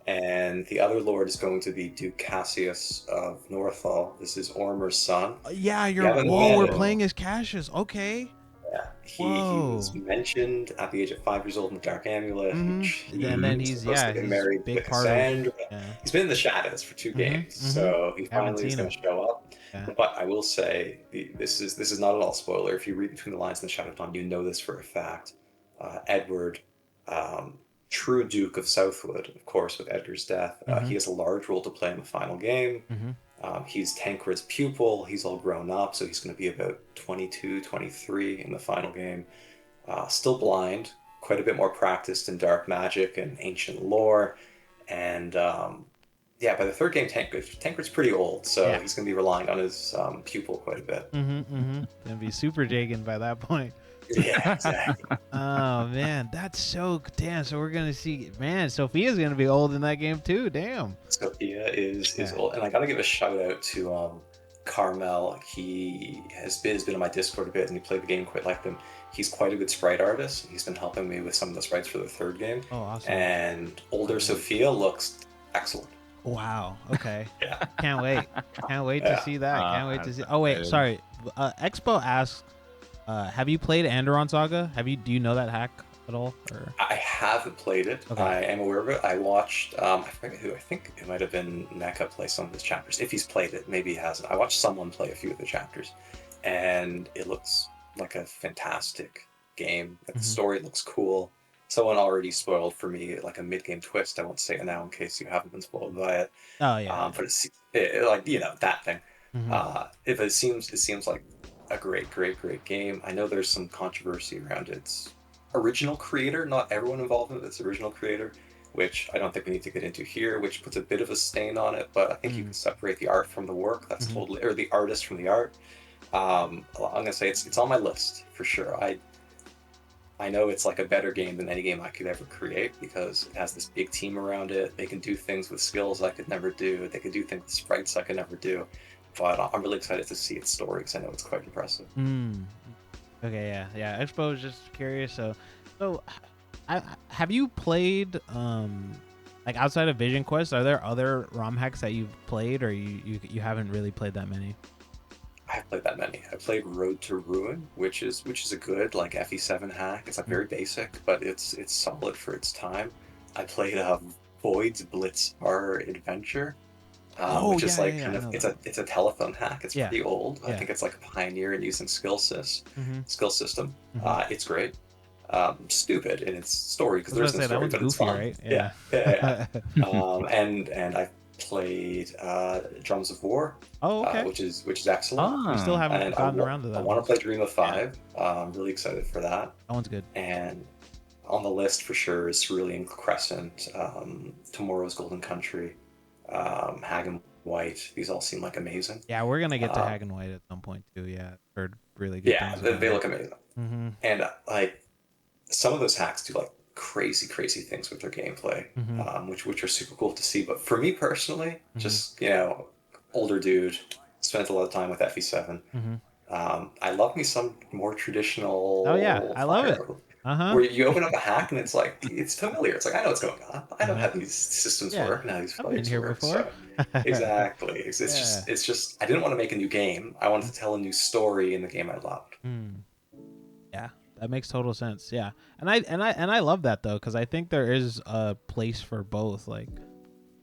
and the other lord is going to be Duke Cassius of Northall. This is Ormur's son. Yeah, haven't whoa, met we're him. playing as Cassius. Okay. Yeah, he Whoa. was mentioned at the age of 5 years old in the Dark Amulet. And then he's supposed to get married big to part of. Cassandra. Yeah. He's been in the shadows for 2 games, so he Haven't finally is seen going to show up. Yeah. But I will say, this is not at all spoiler. If you read between the lines in the Shadow Dawn, you know this for a fact. Edward, true Duke of Southwood, of course, with Edgar's death, he has a large role to play in the final game. He's Tancred's pupil. He's all grown up, so he's going to be about 22, 23 in the final game. Still blind, quite a bit more practiced in dark magic and ancient lore. And by the 3rd game, Tancred's pretty old, so he's going to be relying on his pupil quite a bit. Gonna be super Jagan by that point. Yeah, exactly. Oh man, that's so damn. So we're gonna see, man. Sophia's gonna be old in that game too. Damn. Sophia is old, and I gotta give a shout out to Carmel. He has been in my Discord a bit, and he played the game quite like him. He's quite a good sprite artist. He's been helping me with some of the sprites for the 3rd game. Oh, awesome. And older Sophia looks excellent. Wow. Okay. Yeah. Can't wait. Can't wait to see that. Can't wait to see. Oh wait, sorry. Expo asks, have you played Anderon Saga? Do you know that hack at all? Or? I haven't played it. Okay. I am aware of it. I watched, I forget who, I think it might have been Mecha play some of his chapters. If he's played it, maybe he hasn't. I watched someone play a few of the chapters, and it looks like a fantastic game. The story looks cool. Someone already spoiled for me like a mid-game twist. I won't say it now in case you haven't been spoiled by it. Oh yeah. But it's like that thing. If it seems like a great game. I know there's some controversy around its original creator. Not everyone involved in its original creator, which I don't think we need to get into here, which puts a bit of a stain on it. But I think you can separate the art from the work. That's totally, or the artist from the art. I'm gonna say it's on my list for sure. I know it's like a better game than any game I could ever create because it has this big team around it. They can do things with skills I could never do. They can do things with sprites I could never do. But I'm really excited to see its story because I know it's quite impressive. Okay, yeah. Expo was just curious. So, have you played like outside of Vision Quest? Are there other ROM hacks that you've played, or you haven't really played that many? I've played that many. I played Road to Ruin, which is a good like FE7 hack. It's like very basic, but it's solid for its time. I played Void's Blitz Bar Adventure, which is like it's a telephone hack. It's pretty old. I think it's like a pioneer in using skill system. It's great. Stupid in its story because there's no story, but it's fun. Right? Yeah. And I played Drums of War, which is excellent. We still haven't gotten around to that. I want to play Dream of 5. I'm really excited for that. That one's good. And on the list for sure is Cerulean Crescent, Tomorrow's Golden Country, Hagen White. These all seem like amazing. Yeah, we're gonna get to Hagen White at some point too. Yeah, heard really good things. Yeah, they look amazing. And like some of those hacks do like crazy things with their gameplay, which are super cool to see. But for me personally, just older dude, spent a lot of time with FE7. I love me some more traditional. Oh yeah, I love it. Where you open up a hack and it's like it's familiar. It's like I know what's going on. I know how these systems work and how these players work. Before. So, exactly. It's just I didn't want to make a new game. I wanted to tell a new story in the game I loved. Yeah, that makes total sense. Yeah, and I love that though because I think there is a place for both. Like,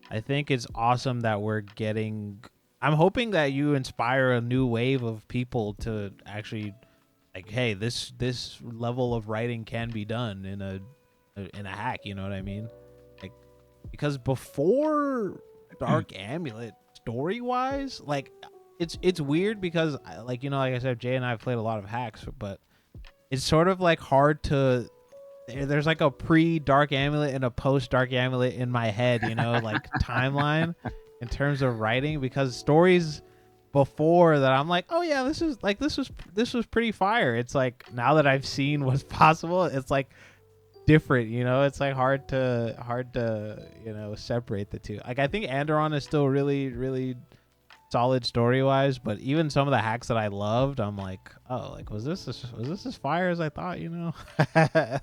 I think it's awesome that we're getting. I'm hoping that you inspire a new wave of people to actually. Like, hey, this level of writing can be done in a hack, you know what I mean? Like, because before Dark Amulet, story wise, like it's weird because like I said, Jay and I have played a lot of hacks, but it's sort of like hard to. There's like a pre-Dark Amulet and a post-Dark Amulet in my head, like timeline in terms of writing because stories. Before that I'm like, oh yeah, this was pretty fire. It's like now that I've seen what's possible, it's like different, you know. It's like hard to separate the two. Like I think Anderon is still really really solid story wise, but even some of the hacks that I loved, I'm like, oh, like was this as fire as I thought, you know?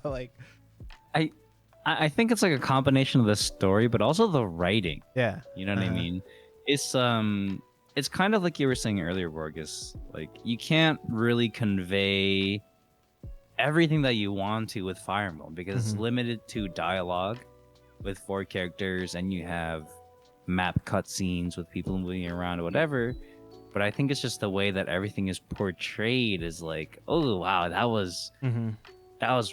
Like I think it's like a combination of the story, but also the writing. yeah. You know what I mean? It's kind of like you were saying earlier, Vorgus. Like you can't really convey everything that you want to with Fire Emblem because it's limited to dialogue with 4 characters, and you have map cutscenes with people moving around or whatever. But I think it's just the way that everything is portrayed is like, oh wow, that was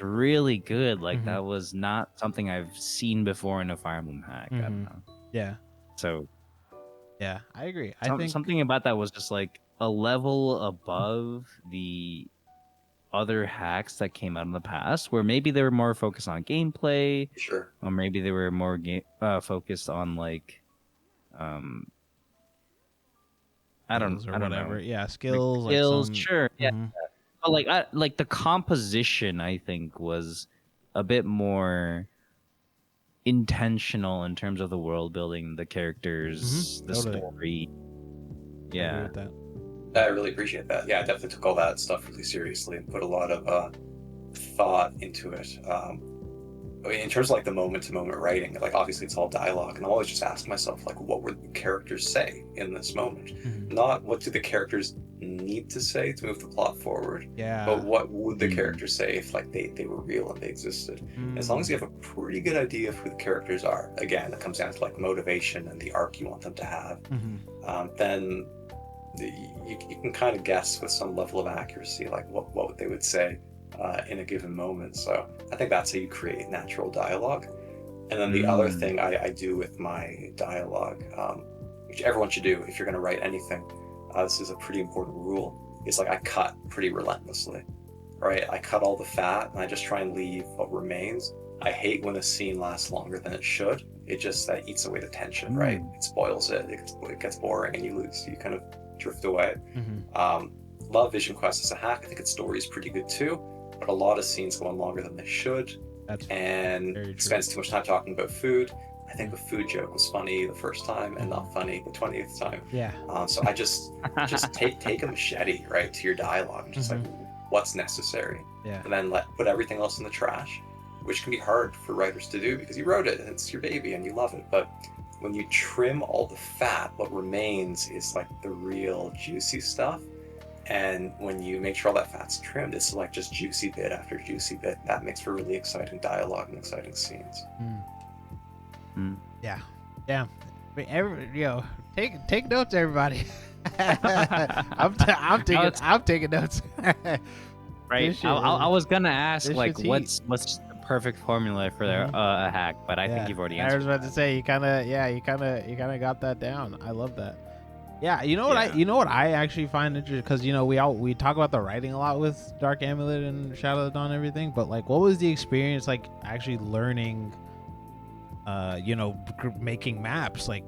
really good. Like that was not something I've seen before in a Fire Emblem hack. I don't know. Yeah. So yeah, I agree. I think something about that was just like a level above the other hacks that came out in the past, where maybe they were more focused on gameplay, Sure. or maybe they were more focused on like, I don't whatever. know. Yeah, skills, Like skills, some, sure, yeah. But like the composition, I think, was a bit more intentional in terms of the world building, the characters, the Totally. story. I agree Yeah. with that. I really appreciate that. Yeah, I definitely took all that stuff really seriously and put a lot of thought into it. I mean, in terms of like the moment-to-moment writing, like obviously it's all dialogue, and I'm always just asking myself, like, what would the characters say in this moment? Not what do the characters need to say to move the plot forward, Yeah. but what would the characters say if like they were real and they existed? As long as you have a pretty good idea of who the characters are, again, it comes down to like motivation and the arc you want them to have, then you can kind of guess with some level of accuracy like what they would say in a given moment. So I think that's how you create natural dialogue. And then the other thing I do with my dialogue, which everyone should do if you're going to write anything, this is a pretty important rule, is like I cut pretty relentlessly, right? I cut all the fat and I just try and leave what remains. I hate when a scene lasts longer than it should. It just eats away the tension, right? It spoils it. It gets boring and you kind of drift away. Love Vision Quest as a hack. I think its story is pretty good too, but a lot of scenes go on longer than they should, and spends too much time talking about food. I think the food joke was funny the first time and not funny the 20th time. Yeah. So I just take a machete right to your dialogue and just like what's necessary, and then put everything else in the trash, which can be hard for writers to do because you wrote it and it's your baby and you love it. But when you trim all the fat, what remains is like the real juicy stuff. And when you make sure all that fat's trimmed, it's like just juicy bit after juicy bit. That makes for really exciting dialogue and exciting scenes. Yeah. I mean, take notes, everybody. I'm taking notes. Right. I was gonna ask like what's the perfect formula for a hack, but I think you've already answered. I was about to say you kind of got that down. I love that. Yeah, you know what I actually find interesting, because we talk about the writing a lot with Dark Amulet and Shadow of the Dawn and everything, but like what was the experience like actually learning making maps, like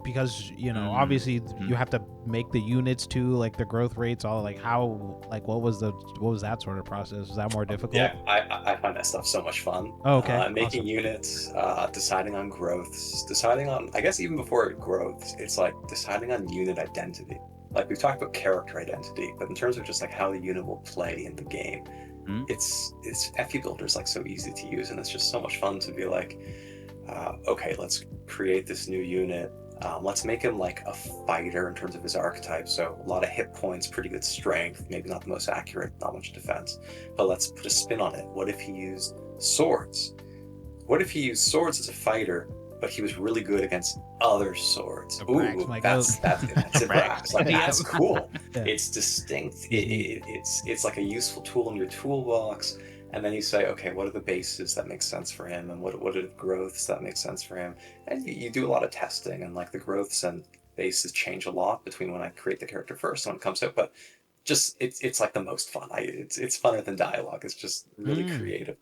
because obviously you have to make the units too, like the growth rates, all like how, like what was that sort of process? Was that more difficult? Yeah, I find that stuff so much fun. Oh, okay. Making Awesome. units, deciding on growths, deciding on, I guess even before growths, it's like deciding on unit identity. Like we've talked about character identity, but in terms of just like how the unit will play in the game, it's FE Builder's like so easy to use, and it's just so much fun to be like, okay, let's create this new unit. Let's make him like a fighter in terms of his archetype. So a lot of hit points, pretty good strength, maybe not the most accurate, not much defense, but let's put a spin on it. What if he used swords? What if he used swords as a fighter, but he was really good against other swords? Ooh, that's a Brax. Like that's cool. Yeah. It's distinct. It's like a useful tool in your toolbox. And then you say, okay, what are the bases that make sense for him, and what are the growths that make sense for him? And you do a lot of testing, and like the growths and bases change a lot between when I create the character first and when it comes out. But just it's like the most fun. It's funner than dialogue. It's just really creative.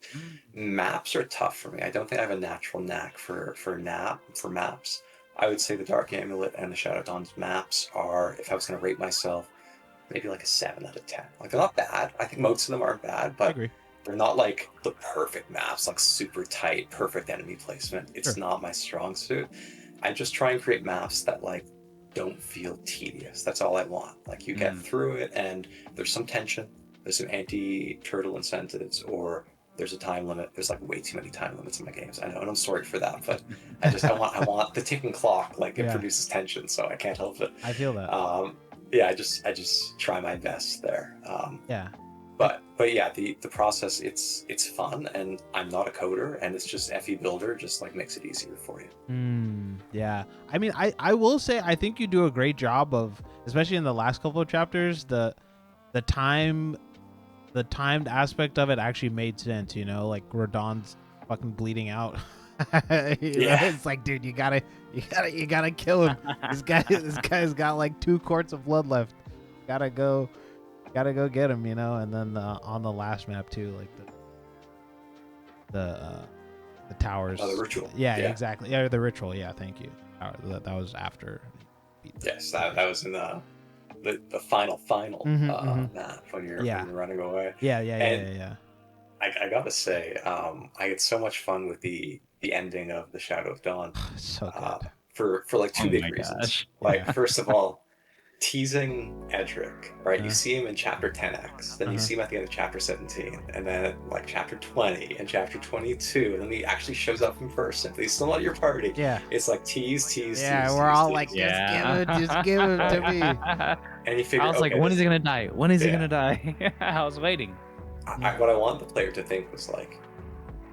Maps are tough for me. I don't think I have a natural knack for maps. I would say the Dark Amulet and the Shadow of Dawn's maps are, if I was going to rate myself, maybe like a 7 out of 10. Like they're not bad. I think most of them aren't bad, but they're not like the perfect maps, like super tight, perfect enemy placement. It's Sure. not my strong suit. I just try and create maps that like don't feel tedious. That's all I want. Like you get through it and there's some tension, there's some anti-turtle incentives, or there's a time limit. There's like way too many time limits in my games. I know, and I'm sorry for that, but I want the ticking clock. Like it Yeah. produces tension, so I can't help it. I feel that. Yeah, I just try my best there. Yeah. But yeah, the process, it's fun, and I'm not a coder, and it's just FE Builder just like makes it easier for you. Yeah. I mean, I will say I think you do a great job of, especially in the last couple of chapters, the timed aspect of it actually made sense, you know, like Rodon's fucking bleeding out. You know, it's like, dude, you gotta kill him. This guy's got like 2 quarts of blood left. Gotta go get him, you know. And then on the last map too, like the towers. Oh, the ritual. Yeah, exactly. Yeah, the ritual. Yeah, thank you. That was after. Yes, that was in the final map when you're running away. Yeah. I gotta say, I had so much fun with the ending of the Shadow of Dawn. So good. For like 2 big reasons. Gosh. Like first of all, teasing Edric, right? You Uh-huh. see him in chapter 10x, then you see him at the end of chapter 17, and then at like chapter 20 and chapter 22, and then he actually shows up in person, but he's still not your party. Yeah. It's like tease. Yeah, we're all like, just give it to me. And you figure, I was like, okay, when is he gonna die? When is he gonna die? I was waiting. what I want the player to think was like,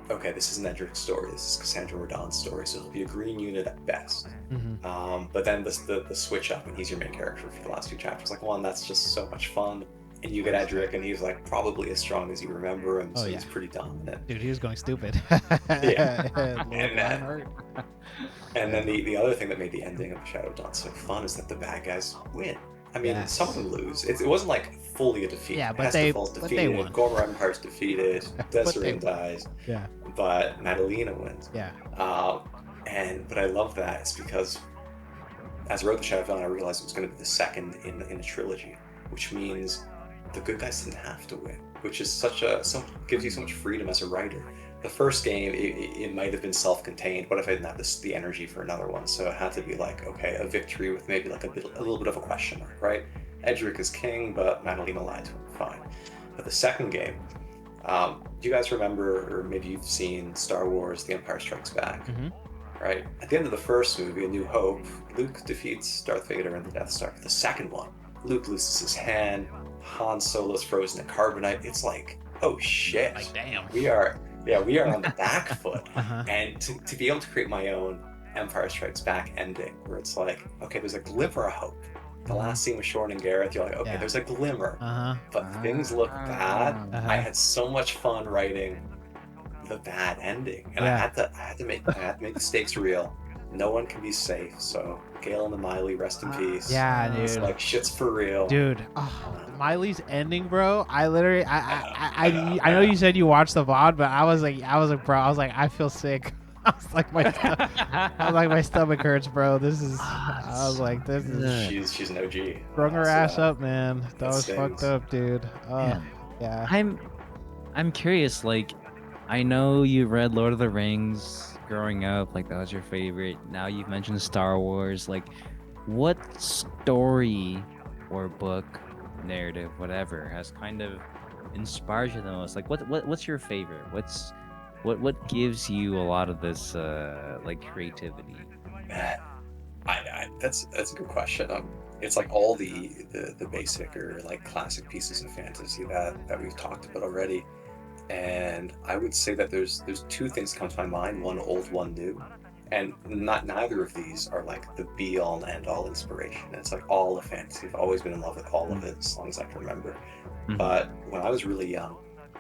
okay, this is an Edric story, this is Cassandra Rodon's story, so it'll be a green unit at best. But then the switch up and he's your main character for the last 2 chapters. Like, one, that's just so much fun. And you get Edric and he's like probably as strong as you remember him, so he's pretty dominant. Dude, he was going stupid. And then the other thing that made the ending of Shadow of Dawn so fun is that the bad guys win. I mean, some of them lose. It wasn't like fully a defeat. Yeah, but they won. Gormar Empire's defeated. Desiree dies. Yeah. But Madalena wins. Yeah. But I love that. It's because as I wrote the Shadow of Dawn, I realized it was going to be the second in a trilogy, which means the good guys didn't have to win, which is gives you so much freedom as a writer. The first game, it might have been self-contained. What if I didn't have the energy for another one? So it had to be like, okay, a victory with maybe like a little bit of a question mark, right? Edric is king, but Madalena lied to him. Fine. But the second game, do you guys remember, or maybe you've seen Star Wars: The Empire Strikes Back? Right? At the end of the first movie, A New Hope, Luke defeats Darth Vader and the Death Star. The second one, Luke loses his hand, Han Solo's frozen in carbonite. It's like, oh shit. Like, damn. We are on the back foot. And to be able to create my own Empire Strikes Back ending, where it's like, okay, there's a glimmer of hope. The last scene with Shorn and Gareth, you're like, okay, there's a glimmer. But things look bad. I had so much fun writing the bad ending, and I had to make the stakes real. No one can be safe, so Galen and Miley, rest in peace. Yeah, dude. It's like, shit's for real. Dude, Miley's ending, bro. I literally, I know you said you watched the VOD, but I was like, bro, I feel sick. I was like, my stomach hurts, bro. This is She's an OG. Sprung her ass up, man. That was stings. fucked up, dude. Oh, yeah. I'm curious, like, I know you read Lord of the Rings growing up, like that was your favorite. Now you've mentioned Star Wars. Like, what story or book, narrative, whatever, has kind of inspired you the most? Like, what's your favorite? What gives you a lot of this like creativity? That's a good question. It's like all the basic or like classic pieces of fantasy that we've talked about already. And I would say that there's 2 things that come to my mind, one old, one new. And neither of these are like the be all and end all inspiration. It's like all of fantasy. I've always been in love with all of it as long as I can remember. But when I was really young,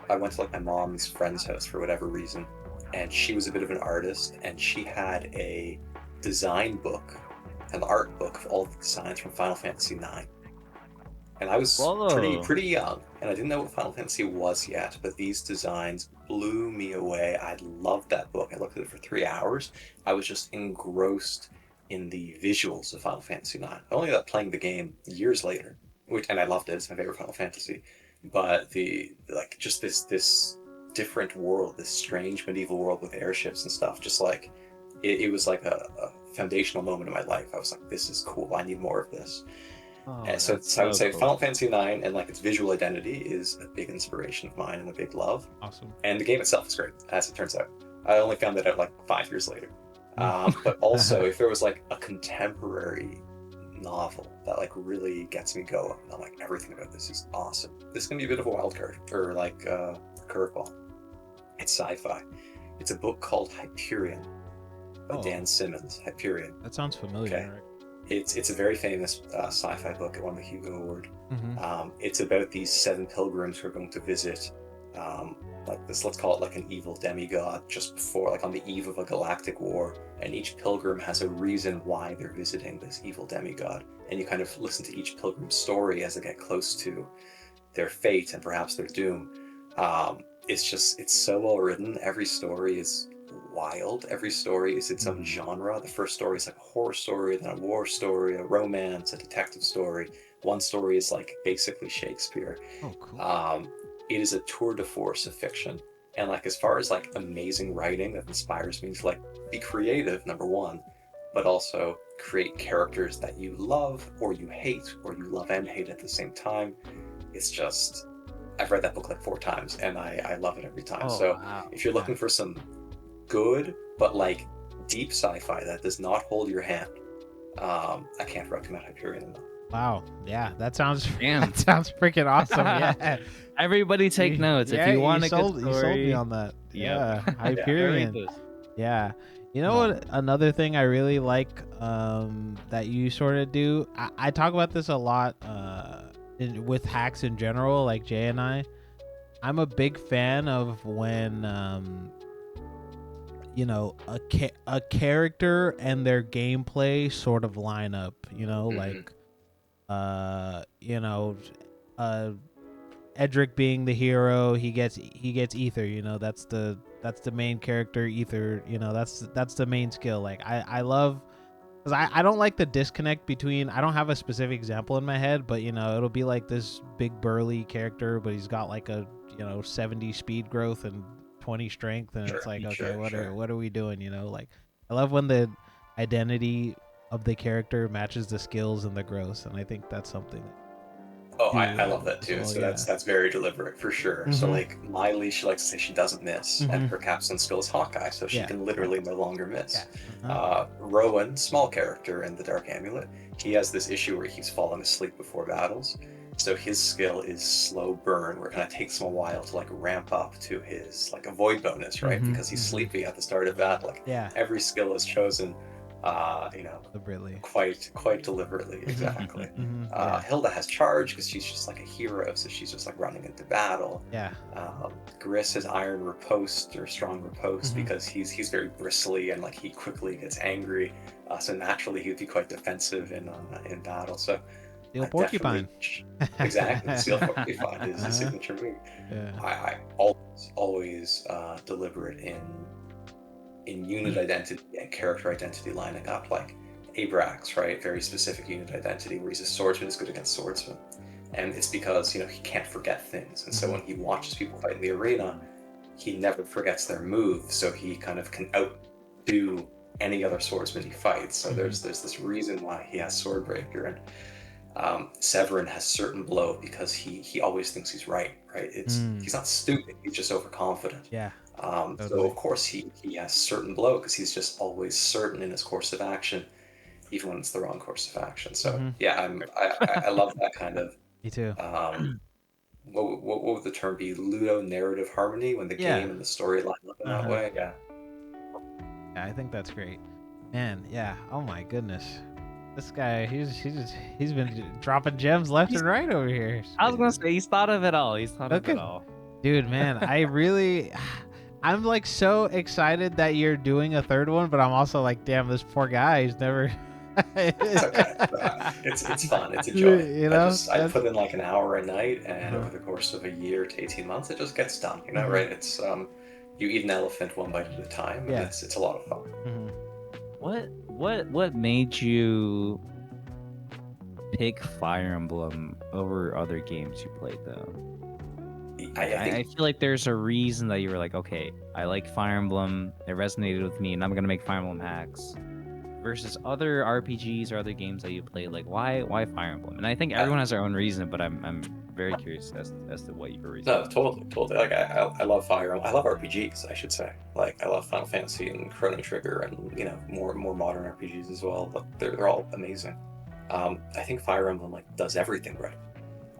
I went to like my mom's friend's house for whatever reason, and she was a bit of an artist, and she had a design book, an art book of all the designs from Final Fantasy IX. And I was pretty young, and I didn't know what Final Fantasy was yet, but these designs blew me away. I loved that book. I looked at it for 3 hours. I was just engrossed in the visuals of Final Fantasy IX. I only ended up playing the game years later, and I loved it. It's my favorite Final Fantasy. But just this different world, this strange medieval world with airships and stuff. Just like it was like a foundational moment in my life. I was like, this is cool. I need more of this. Oh, And so, that's I would say cool. Final Fantasy IX and like its visual identity is a big inspiration of mine and a big love. Awesome. And the game itself is great, as it turns out. I only found that out like 5 years later. But also, if there was like a contemporary novel that like really gets me going, I'm like, everything about this is awesome. This can be a bit of a wild card or like a curveball. It's sci-fi. It's a book called Hyperion by Dan Simmons. Hyperion. That sounds familiar. Okay. Right? It's a very famous sci-fi book. It won the Hugo Award. Mm-hmm. It's about these 7 pilgrims who are going to visit, like this, let's call it like an evil demigod, just before, like on the eve of a galactic war. And each pilgrim has a reason why they're visiting this evil demigod. And you kind of listen to each pilgrim's story as they get close to their fate and perhaps their doom. It's so well written. Every story is wild. Every story is its own genre. The first story is like a horror story, then a war story, a romance, a detective story. One story is like basically Shakespeare. Oh, cool. It is a tour de force of fiction. And like as far as like amazing writing that inspires me to like be creative, number one, but also create characters that you love or you hate, or you love and hate at the same time. It's just, I've read that book like 4 times and I love it every time. So if you're looking for some good but like deep sci-fi that does not hold your hand, I can't recommend Hyperion enough. Wow. Yeah, that sounds Damn. that sounds freaking awesome. Yeah. Everybody take notes. If you want a good story, you sold me on that. Yeah. Hyperion. Very good. Yeah. You know what? Another thing I really like that you sort of do. I talk about this a lot with hacks in general, like Jay and I. I'm a big fan of when you know, a character and their gameplay sort of line up. You know, like you know, Edric being the hero, he gets ether. You know, that's the main character, ether. You know, that's the main skill. Like I love, because I don't like the disconnect between, I don't have a specific example in my head, but you know, it'll be like this big burly character, but he's got like a, you know, 70 speed growth and 20 strength, and it's like, okay, what are we doing? You know, like I love when the identity of the character matches the skills and the growth, and I think that's something. I love that too. So that's very deliberate for sure. So like Miley, she likes to say she doesn't miss, and her capstone skill is Hawkeye, so she can literally no longer miss. Rowan, small character in the Dark Amulet, he has this issue where he's falling asleep before battles. So his skill is slow burn, where it kind of takes him a while to like ramp up to his like avoid bonus, right? Because he's sleepy at the start of battle. Like every skill is chosen, you know, deliberately. quite deliberately, exactly. Hilda has charge because she's just like a hero, so she's just like running into battle. Gris has iron riposte or strong riposte because he's very bristly and like he quickly gets angry. So naturally he would be quite defensive in battle. So. Steel Porcupine. Exactly. Steel Porcupine is a signature move. I always deliberate in unit identity and character identity lining up, like Abrax, right? Very specific unit identity where he's a swordsman, is good against swordsmen. And it's because, you know, he can't forget things. And so when he watches people fight in the arena, he never forgets their moves, so he kind of can outdo any other swordsman he fights. So there's this reason why he has Swordbreaker. And Severin has certain blow because he always thinks he's right? He's not stupid, he's just overconfident. So of course he has certain blow because he's just always certain in his course of action, even when it's the wrong course of action. So I love that kind of. Me too. What would the term be? Ludo narrative harmony, when the game and the story line up in that way. Yeah, I think that's great, man. Yeah. Oh my goodness. This guy, he's been dropping gems left and right over here. I was gonna say he's thought of it all. Dude, man, I'm like so excited that you're doing a third one, but I'm also like, damn, this poor guy, he's never. It's okay. It's fun. It's a joy. You know, I put in like an hour a night, and over the course of a year to 18 months, it just gets done. You know, right? It's you eat an elephant one bite at a time, and it's a lot of fun. What made you pick Fire Emblem over other games you played though? I think feel like there's a reason that you were like, okay, I like Fire Emblem, it resonated with me, and I'm gonna make Fire Emblem hacks. Versus other RPGs or other games that you play, like why Fire Emblem? And I think everyone has their own reason, but I'm very curious as to what your reason. no, totally. Like I love Fire. I love RPGs, I should say. Like I love Final Fantasy and Chrono Trigger, and more modern RPGs as well. But they're all amazing. I think Fire Emblem like does everything right.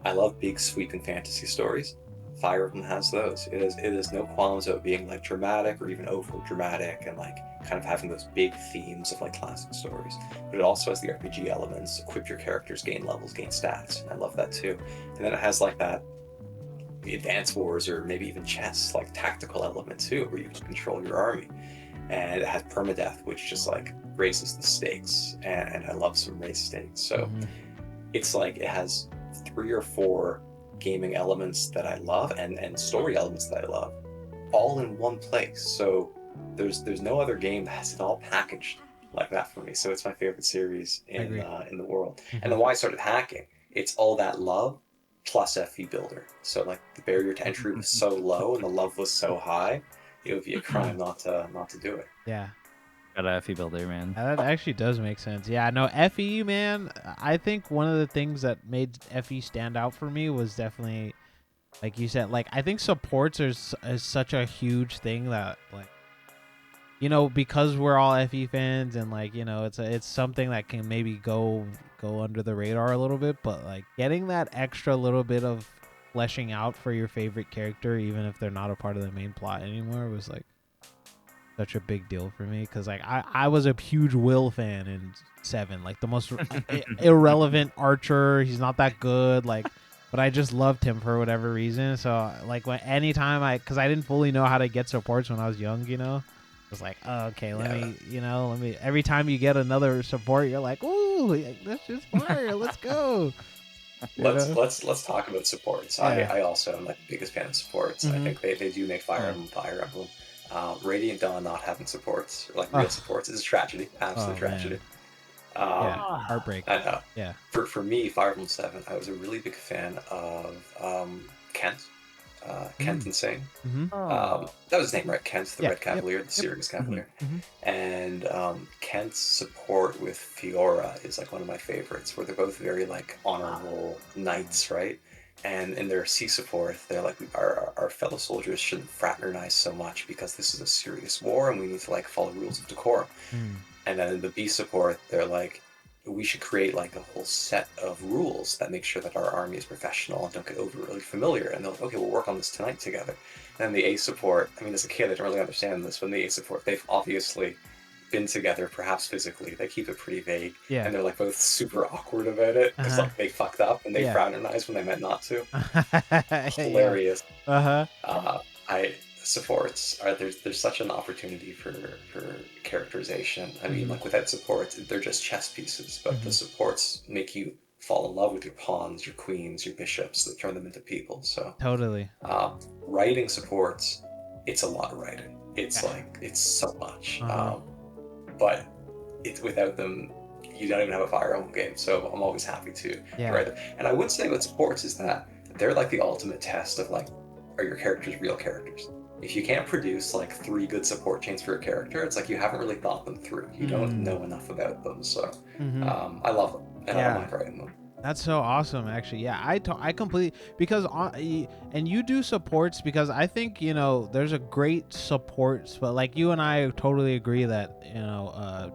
I love big sweeping fantasy stories. Fire Emblem has those. It is no qualms about being like dramatic or even over dramatic and like kind of having those big themes of like classic stories. But it also has the RPG elements, equip your characters, gain levels, gain stats. And I love that too. And then it has like that the Advance Wars or maybe even chess, like tactical element too, where you can control your army. And it has permadeath, which just like raises the stakes. And I love some raise stakes. So it's like it has 3 or 4 gaming elements that I love and story elements that I love, all in one place. So there's no other game that has it all packaged like that for me. So it's my favorite series in the world. And then why I started hacking, it's all that love plus FE Builder. So like the barrier to entry was so low and the love was so high, it would be a crime not to do it. Yeah. Got a FE Builder, man. That actually does make sense. Yeah, no, FE, man, I think one of the things that made FE stand out for me was definitely, like you said, like, I think supports is such a huge thing that, like, because we're all FE fans and, like, it's something that can maybe go under the radar a little bit, but, like, getting that extra little bit of fleshing out for your favorite character, even if they're not a part of the main plot anymore, was, like, such a big deal for me, because like I was a huge Will fan in 7, like the most irrelevant archer. He's not that good, like, but I just loved him for whatever reason. So like anytime because I didn't fully know how to get supports when I was young, I was like, oh, okay, let me. Every time you get another support, you're like, ooh, that's just fire. Let's go. Let's talk about supports. Yeah. I also am like the biggest fan of supports. I think they do make Fire Emblem. Radiant Dawn not having supports, like real supports, is a tragedy. Absolute tragedy. Heartbreak. I know. Yeah. For me, Fire Emblem 7, I was a really big fan of Kent. Kent Insane. That was his name, right? Kent, the Red Cavalier, the Sirius Cavalier. And Kent's support with Fiora is like one of my favorites, where they're both very like honorable knights, right? And in their C support, they're like, our fellow soldiers shouldn't fraternize so much because this is a serious war and we need to like follow rules of decorum. And then in the B support, they're like, we should create like a whole set of rules that make sure that our army is professional and don't get overly familiar. And they're like, okay, we'll work on this tonight together. And then the A support, I mean, as a kid, I didn't really understand this, but in the A support, they've obviously been together, perhaps physically. They keep it pretty vague, and they're like both super awkward about it because like they fucked up and they fraternized when they meant not to. Hilarious. Supports are there's such an opportunity for characterization. I mean, like without supports, they're just chess pieces, but the supports make you fall in love with your pawns, your queens, your bishops, that turn them into people. So totally. Writing supports, it's a lot of writing. It's like it's so much. But it's without them, you don't even have a Fire Emblem game. So I'm always happy to write them. And I would say what supports is that they're like the ultimate test of like, are your characters real characters? If you can't produce like 3 good support chains for your character, it's like you haven't really thought them through. You don't know enough about them. So I love them, and I don't mind writing them. That's so awesome, actually. Yeah, I completely, because and you do supports, because I think there's a great support, but like you and I totally agree that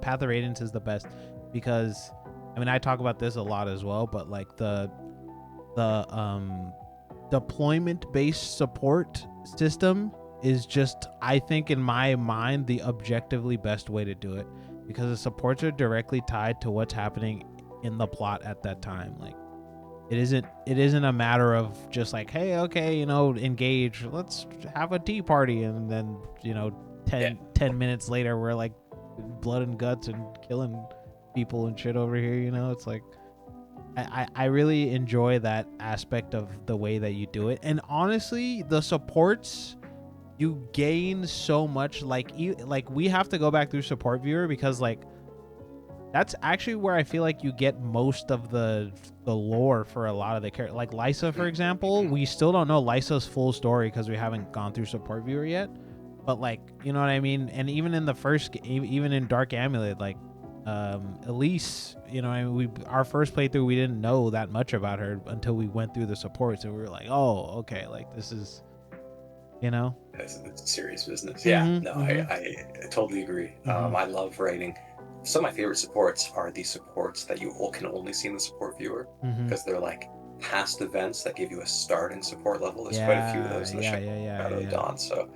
Path of Radiance is the best, because I mean I talk about this a lot as well, but like the deployment based support system is just, I think in my mind, the objectively best way to do it, because the supports are directly tied to what's happening in the plot at that time. Like it isn't a matter of just like, hey, okay, engage, let's have a tea party, and then 10 minutes later we're like blood and guts and killing people and shit over here. It's like I really enjoy that aspect of the way that you do it. And honestly, the supports, you gain so much. Like we have to go back through support viewer, because like That's actually where I feel like you get most of the lore for a lot of the characters. Like Lysa, for example, we still don't know Lysa's full story because we haven't gone through support viewer yet. But like, you know what I mean? And even in the first, even in Dark Amulet, like Elise, you know, I mean, our first playthrough, we didn't know that much about her until we went through the supports, and we were like, oh, okay, like this is, you know, it's serious business. Yeah, no, I totally agree. I love writing. Some of my favorite supports are the supports that you can only see in the support viewer because they're like past events that give you a starting support level. There's quite a few of those in the Shadow of Dawn, so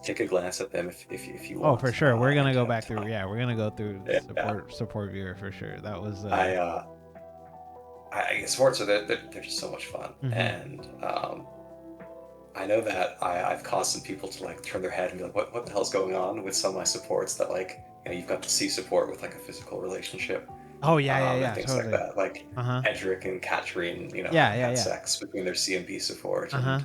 take a glance at them if you want. Oh, for sure, we're gonna go back through. Yeah, we're gonna go through support viewer for sure. That was I supports are they're just so much fun, and I know that I've caused some people to like turn their head and be like, what the hell's going on with some of my supports that like, you know, you've got the C support with like a physical relationship. Oh yeah, and things totally. like that, like Edric and Katrine, you know, had sex between their C and B support. And,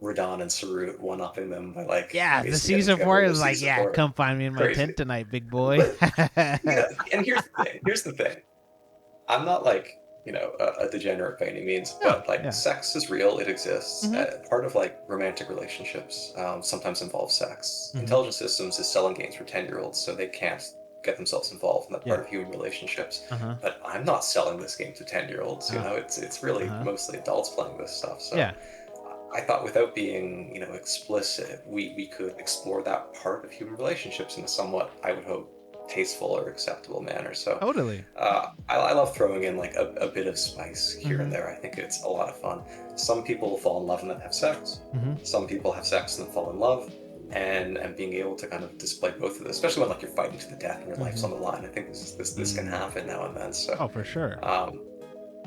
Radon and Sarut one-upping them by like the C support is like, support. Come find me in my tent tonight, big boy. And here's the thing. I'm not like, you know, a degenerate by any means, but like sex is real, it exists. Part of like romantic relationships sometimes involve sex. Intelligent Systems is selling games for 10-year-olds, so they can't get themselves involved in that part of human relationships. But I'm not selling this game to 10-year-olds. You know, it's really mostly adults playing this stuff. So I thought without being, you know, explicit, we could explore that part of human relationships in a somewhat, I would hope, tasteful or acceptable manner. So totally. I love throwing in like a bit of spice here and there. I think it's a lot of fun. Some people will fall in love and then have sex. Some people have sex and then fall in love. And being able to kind of display both of those, especially when like you're fighting to the death and your life's on the line. I think this can happen now and then. So for sure.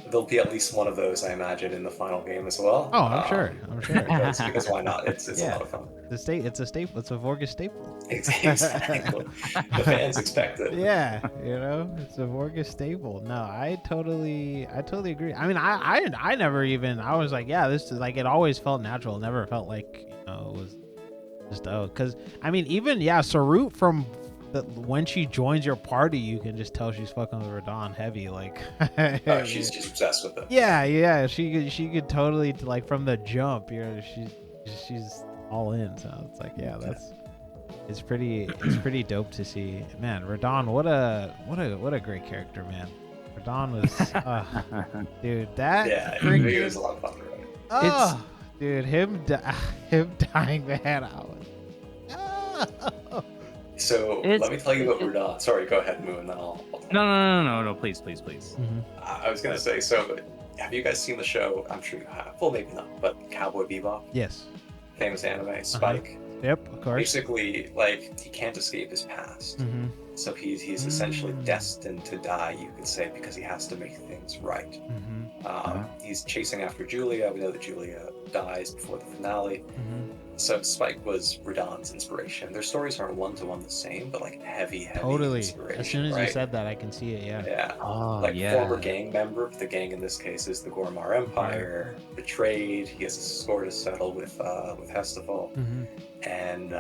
There'll be at least one of those, I imagine, in the final game as well. Oh, I'm sure. Because why not? It's a lot of fun. It's a staple. It's a Vorgus staple. Exactly. The fans expect it. Yeah, you know, it's a Vorgus staple. No, I totally agree. I mean, I never even. I was like, this is like, it always felt natural. It never felt like, you know, it was just because I mean, even Sarut from. When she joins your party, you can just tell she's fucking with Radon heavy, like. She's just obsessed with it. Yeah, she could totally, like, from the jump, you know, she's all in. So it's like, it's pretty dope to see, man. Radon, what a great character, man. Radon was, dude, that freaking, he was a lot of fun, right? Dude, him dying, man. So let me tell you about Radon. Sorry, go ahead, Moo, and then I'll No, please. I was gonna say, so have you guys seen the show? I'm sure you have. Well, maybe not, but Cowboy Bebop. Yes. Famous anime, Spike. Yep, of course. Basically, like, he can't escape his past. So he's essentially destined to die, you could say, because he has to make things right. He's chasing after Julia. We know that Julia dies before the finale. So Spike was Radon's inspiration. Their stories aren't one-to-one the same, but like heavy inspiration. As soon as you said that, I can see it. Yeah. Former gang member. The gang in this case is the Gormar Empire. Betrayed. He has a score to settle with Hestafal. And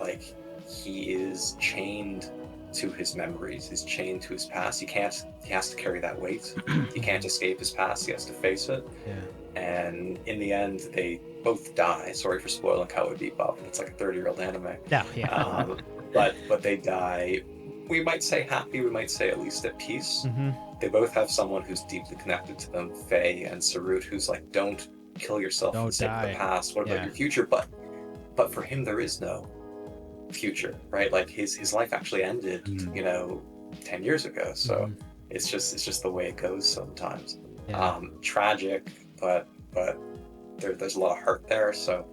like, he is chained to his memories. He's chained to his past. He has to carry that weight. He can't escape his past. He has to face it. And in the end, they both die. Sorry for spoiling Cowboy Bebop. It's like a 30-year-old anime. But they die. We might say happy. We might say at least at peace. They both have someone who's deeply connected to them, Faye and Sarut, who's like, don't kill yourself for the sake of the past. What about your future? But for him, there is no future, right? Like his life actually ended, you know, 10 years ago. So it's just the way it goes sometimes. Tragic, but there's a lot of heart there. So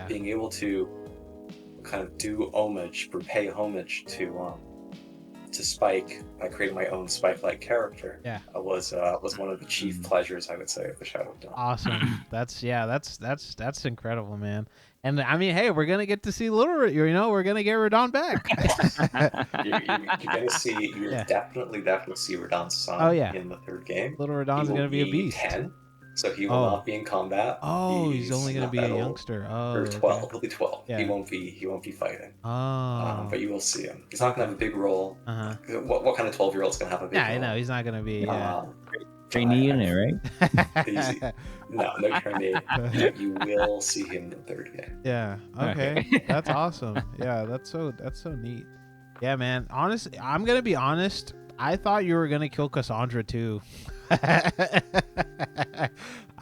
being able to kind of pay homage to Spike by creating my own Spike-like character was one of the chief pleasures, I would say, of the Shadow of Dawn. Awesome. That's incredible, man. And I mean, hey, we're gonna get to see we're gonna get Radon back. you're gonna definitely see Radon's son in the third game. Little Radon's gonna be a beast. 10. So he will Oh. not be in combat. Oh, he's only gonna not be a that old. youngster. Oh, Or okay. 12. He'll be 12. Yeah. He won't be fighting. Oh. But you will see him. He's not gonna have a big role. Uh-huh. What kind of 12-year-old's gonna have a big Yeah, role? I know. He's not gonna be. Yeah. Trainee unit, right? Easy. No trainee. You will see him in the third game. Yeah. Okay. That's awesome. Yeah, that's so neat. Yeah, man. Honestly, I'm gonna be honest. I thought you were gonna kill Cassandra too.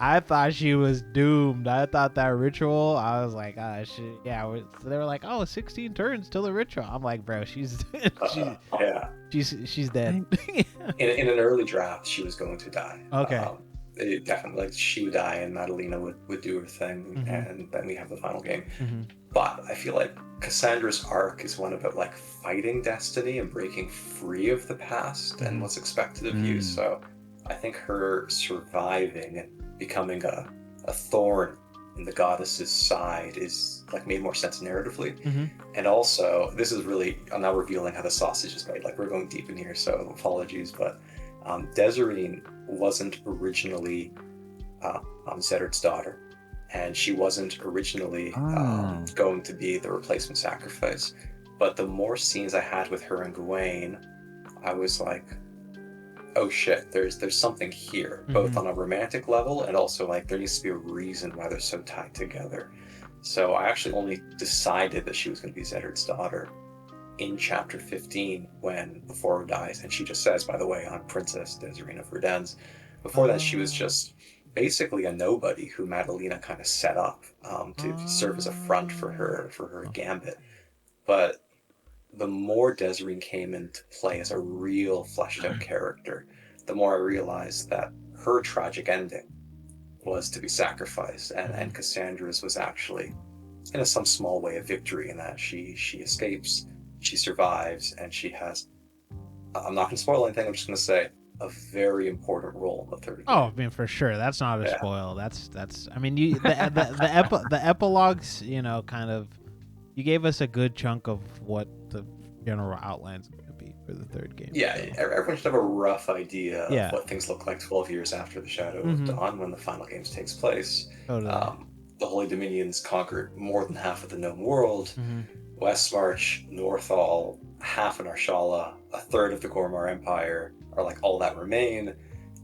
I thought she was doomed. I thought that ritual. I was like, shit. Yeah. So they were like, 16 turns till the ritual. I'm like, bro, she's she's dead. In an early draft, she was going to die. Okay. It definitely, like, she would die and Madalena would do her thing, and then we have the final game. But I feel like Cassandra's arc is one about like fighting destiny and breaking free of the past and what's expected of you. So I think her surviving and becoming a thorn in the goddess's side is like made more sense narratively. And also, this is really, I'm now revealing how the sausage is made. Like, we're going deep in here, so apologies, but Desireen wasn't originally Zedard's daughter, and she wasn't originally going to be the replacement sacrifice. But the more scenes I had with her and Gawain, I was like, oh shit, there's something here, both on a romantic level and also like there needs to be a reason why they're so tied together. So I actually only decided that she was going to be Zedard's daughter in chapter 15 when Before dies, and she just says, by the way, I'm Princess Desireen of Verdansk. Before that, she was just basically a nobody who Madalena kind of set up to serve as a front for her gambit. But the more Desireen came into play as a real fleshed out character, the more I realized that her tragic ending was to be sacrificed, and Cassandra's was actually, in some small way, a victory in that she escapes, she survives, and she has, I'm not going to spoil anything, I'm just going to say, a very important role in the third game. Oh, I mean, for sure. That's not a spoil. That's. I mean, the epilogues. Kind of. You gave us a good chunk of what the general outline's going to be for the third game. Yeah, so. Everyone should have a rough idea of what things look like 12 years after the Shadow of Dawn when the final games takes place. Totally. The Holy Dominions conquered more than half of the known world. Westmarch, Northall, half of Narshala, a third of the Gormar Empire are like all that remain,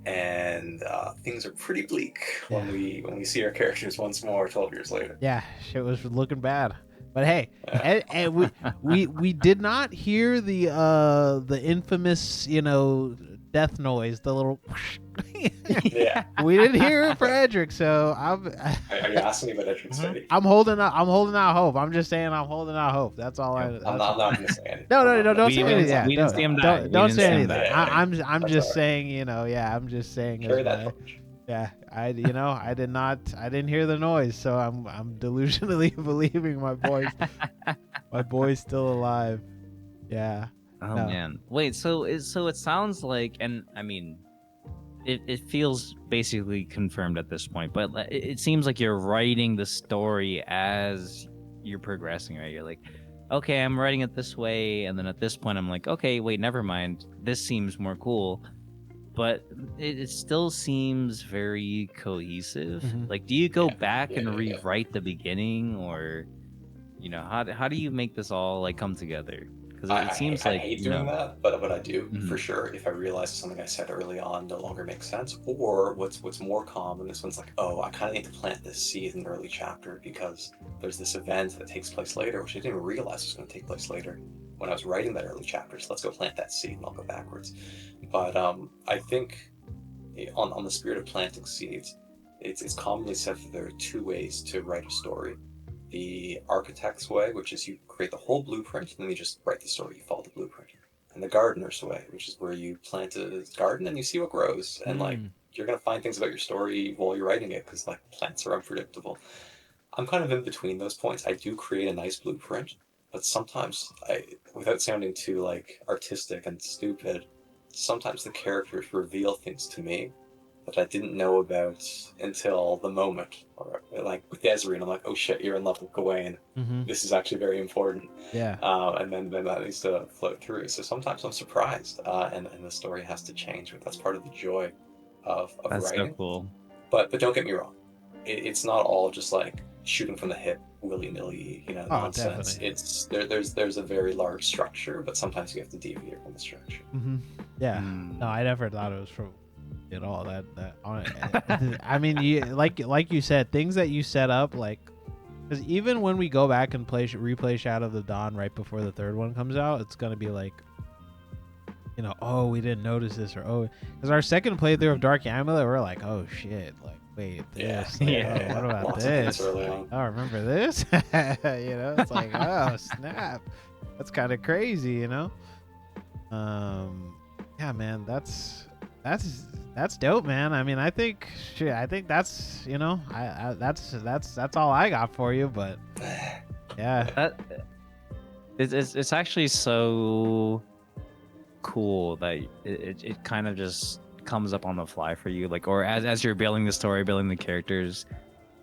and things are pretty bleak when we see our characters once more 12 years later. Yeah, shit was looking bad. But hey, and we did not hear the infamous death noise, the little. We didn't hear it for Edric, so Are you asking me about Edric's fate? I'm holding out hope. I'm just saying I'm holding out hope. That's all I'm not going to say anything. No, don't say anything. We didn't see him die. Don't say anything. Die. I'm just saying, I'm just saying. Carry that torch. Yeah, I didn't hear the noise, so I'm delusionally believing my boy's still alive. Yeah. Oh man. Wait, so it sounds like, and I mean, it feels basically confirmed at this point, but it seems like you're writing the story as you're progressing, right? You're like, okay, I'm writing it this way, and then at this point I'm like, okay, wait, never mind. This seems more cool. But it still seems very cohesive. Like, do you go back and rewrite the beginning, or, how do you make this all like come together? Because it seems like I hate doing that, but I do for sure. If I realize something I said early on no longer makes sense, or what's more common is when it's like, oh, I kind of need to plant this seed in the early chapter because there's this event that takes place later, which I didn't even realize was going to take place later when I was writing that early chapter. So let's go plant that seed, and I'll go backwards. But I think on the spirit of planting seeds, it's commonly said that there are two ways to write a story. The architect's way, which is you create the whole blueprint, and then you just write the story, you follow the blueprint. And the gardener's way, which is where you plant a garden and you see what grows. And like, you're going to find things about your story while you're writing it, because like plants are unpredictable. I'm kind of in between those points. I do create a nice blueprint, but sometimes without sounding too like artistic and stupid, sometimes the characters reveal things to me that I didn't know about until the moment. Or like with Desireen, I'm like, oh shit, you're in love with Gawain. This is actually very important. Yeah. And then that needs to flow through. So sometimes I'm surprised, and the story has to change. But that's part of the joy of that's writing. so cool. but don't get me wrong, it's not all just like shooting from the hip, willy nilly, nonsense. Definitely. It's there's a very large structure, but sometimes you have to deviate from the structure. Yeah. No, I never thought it was from at all. I mean, like you said, things that you set up, like, because even when we go back and replay Shadow of the Dawn right before the third one comes out, it's gonna be like, oh, we didn't notice this, or oh, because our second playthrough of Dark Amulet, we're like, oh shit, like, wait, this, Yeah. what about Lots of things this? early Like, on. oh, remember this? It's like, oh snap, that's kind of crazy, Yeah, man, that's dope, man. I mean, I think that's that's all I got for you, but yeah. It's actually so cool that it kind of just comes up on the fly for you, like, or as you're building the story, building the characters.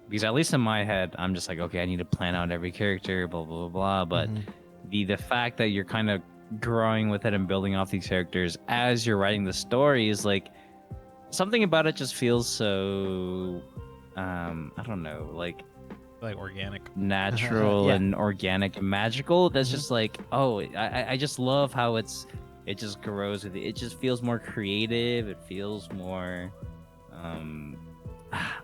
Because at least in my head, I'm just like, okay, I need to plan out every character, blah blah blah. But the fact that you're kind of growing with it and building off these characters as you're writing the story is like, something about it just feels so I don't know, like organic, natural Yeah. and organic and magical. That's just like, oh, I just love how it just grows with it. It just feels more creative. It feels more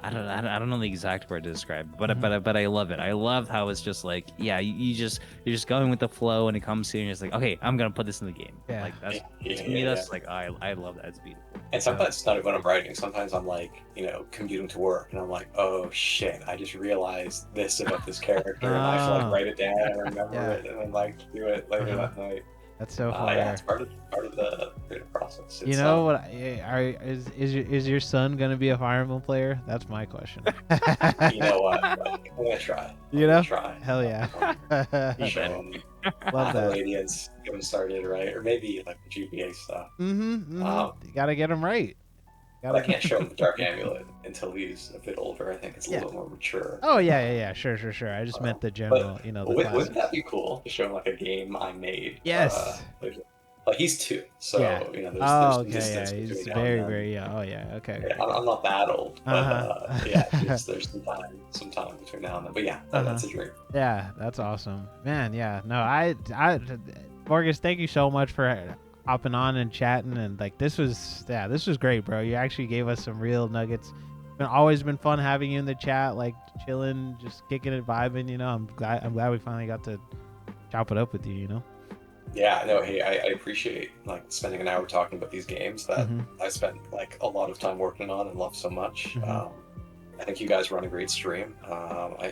I don't know the exact word to describe, but I love it. I love how it's just like, yeah, you're just going with the flow, and it comes to you and it's like, okay, I'm gonna put this in the game. Yeah. Like that's to me, that's like, I love that. It's beautiful. And sometimes it's not even when I'm writing. Sometimes I'm like, commuting to work, and I'm like, oh shit, I just realized this about this character, and I have to like write it down and remember it, and then like do it later that night. That's so fun. Yeah, it's part of the creative process. You know what? Is your son gonna be a Fire Emblem player? That's my question. You know what? Like, I'm gonna try. Try. Hell yeah. Show him Love the that. Radiance, get him started, right? Or maybe like the GBA stuff. You gotta get him right. But I can't show him the Dark Amulet until he's a bit older. I think it's a little more mature. Oh yeah. Sure. I just meant the general, the classics. Wouldn't that be cool to show him like a game I made? Yes. Like he's 2, so there's okay, distance he's between very, now and then. very young. Oh yeah, okay. Yeah, I'm not that old, but there's some time between now and then. But yeah, that's a dream. Yeah, that's awesome, man. Yeah, no, Vorgus, thank you so much for hopping on and chatting, and like this was great, bro. You actually gave us some real nuggets. Always been fun having you in the chat, like chilling, just kicking it, vibing. I'm glad we finally got to chop it up with you. Yeah, no, hey, I appreciate like spending an hour talking about these games that I spent like a lot of time working on and love so much. I think you guys run a great stream.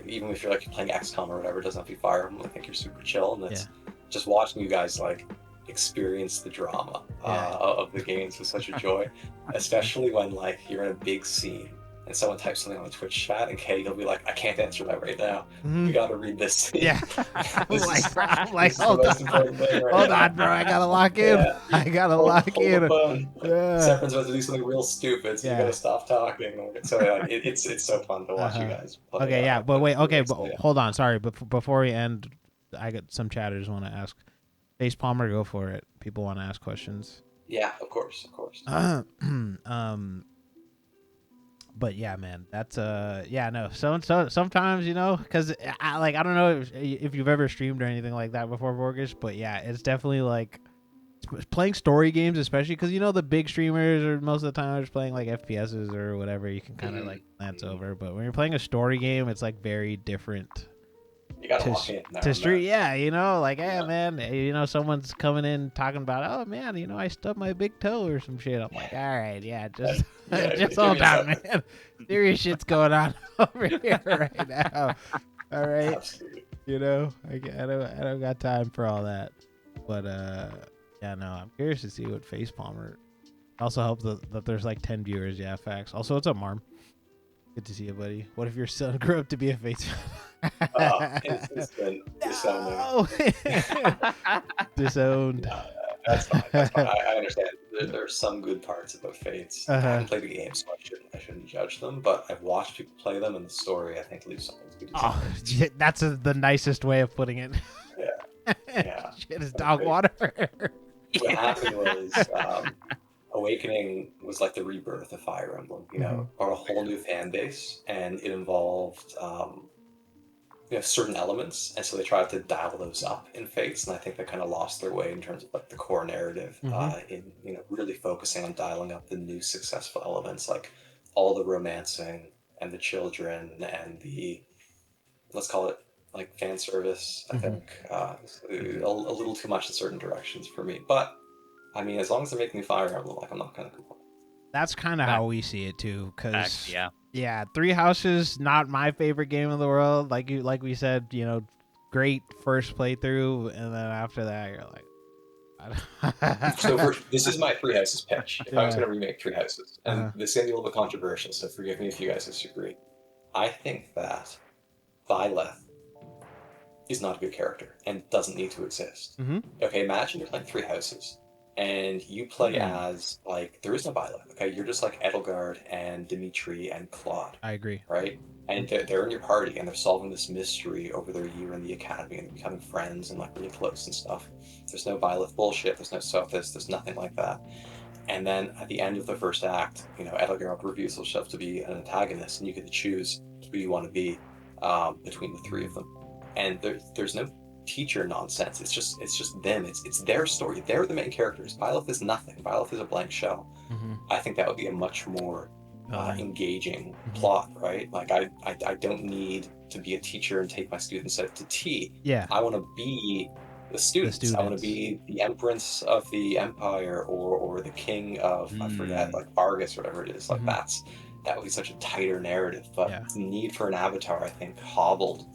Even if you're like playing XCOM or whatever, it doesn't have to be Fire Emblem. I think you're super chill, and it's just watching you guys like experience the drama of the games was such a joy, especially when like you're in a big scene and someone types something on the Twitch chat, and Kay, he'll be like, I can't answer that right now. We gotta read this scene. Yeah. I'm like, hold on, right bro, I gotta lock in. Yeah. I gotta lock in. Yeah. Sephiroth's about to do something real stupid, so you gotta stop talking. So it's so fun to watch you guys play. Okay, yeah, but wait, okay, but hold on, sorry, but before we end, I got some chatters want to ask. Face Palmer, go for it. People want to ask questions. Yeah, of course. But yeah, man, that's no. So sometimes because I don't know if you've ever streamed or anything like that before, Vorgus, but yeah, it's definitely like playing story games, especially because the big streamers are most of the time just playing like FPSs or whatever. You can kind of like glance over, but when you're playing a story game, it's like very different. You gotta walk in to street, like, hey man, someone's coming in talking about, oh man, I stubbed my big toe or some shit. I'm like, all right, just hold on, man. Serious shit's going on over here right now. All right, Absolutely. I don't got time for all that. But I'm curious to see what Face Palmer. Also helps that there's like 10 viewers. Yeah, facts. Also, what's up, Marm? Good to see you, buddy. What if your son grew up to be a Fates? It's been disowned. That's fine. I understand. There are some good parts about Fates. I haven't played the game, so I shouldn't judge them. But I've watched people play them, and the story I think leaves something to be desired. That's the nicest way of putting it. Yeah. Shit is dog water. What happened was Awakening was like the rebirth of Fire Emblem. You know, brought a whole new fan base, and it involved certain elements, and so they tried to dial those up in Fates, and I think they kind of lost their way in terms of like the core narrative, in really focusing on dialing up the new successful elements, like all the romancing and the children and the, let's call it like fan service. I think a little too much in certain directions for me, but I mean, as long as they're making Fire Emblem, like, I'm not gonna complain. That's kind of how we see it too, because yeah, Three Houses, not my favorite game in the world. Like we said, great first playthrough, and then after that, you're like, So this is my Three Houses pitch. If I was Yeah. going to remake Three Houses, and this is going to be a little bit controversial, so forgive me if you guys disagree. I think that Byleth is not a good character and doesn't need to exist. Okay, imagine you're playing Three Houses, and you play as, like, there is no Byleth, okay? You're just like Edelgard and Dimitri and Claude. I agree. Right? And they're in your party, and they're solving this mystery over their year in the academy, and they're becoming friends and like really close and stuff. There's no Byleth bullshit, there's no Sophist, there's nothing like that. And then at the end of the first act, Edelgard reveals himself to be an antagonist, and you get to choose who you want to be between the three of them. And there's no teacher nonsense. It's just them. It's their story. They're the main characters. Byleth is nothing. Byleth is a blank shell. I think that would be a much more engaging plot, right? Like I don't need to be a teacher and take my students out to tea. Yeah. I want to be the students. I want to be the empress of the empire, or the king of I forget, like Vorgus, whatever it is. Like that would be such a tighter narrative. But the need for an avatar, I think, hobbled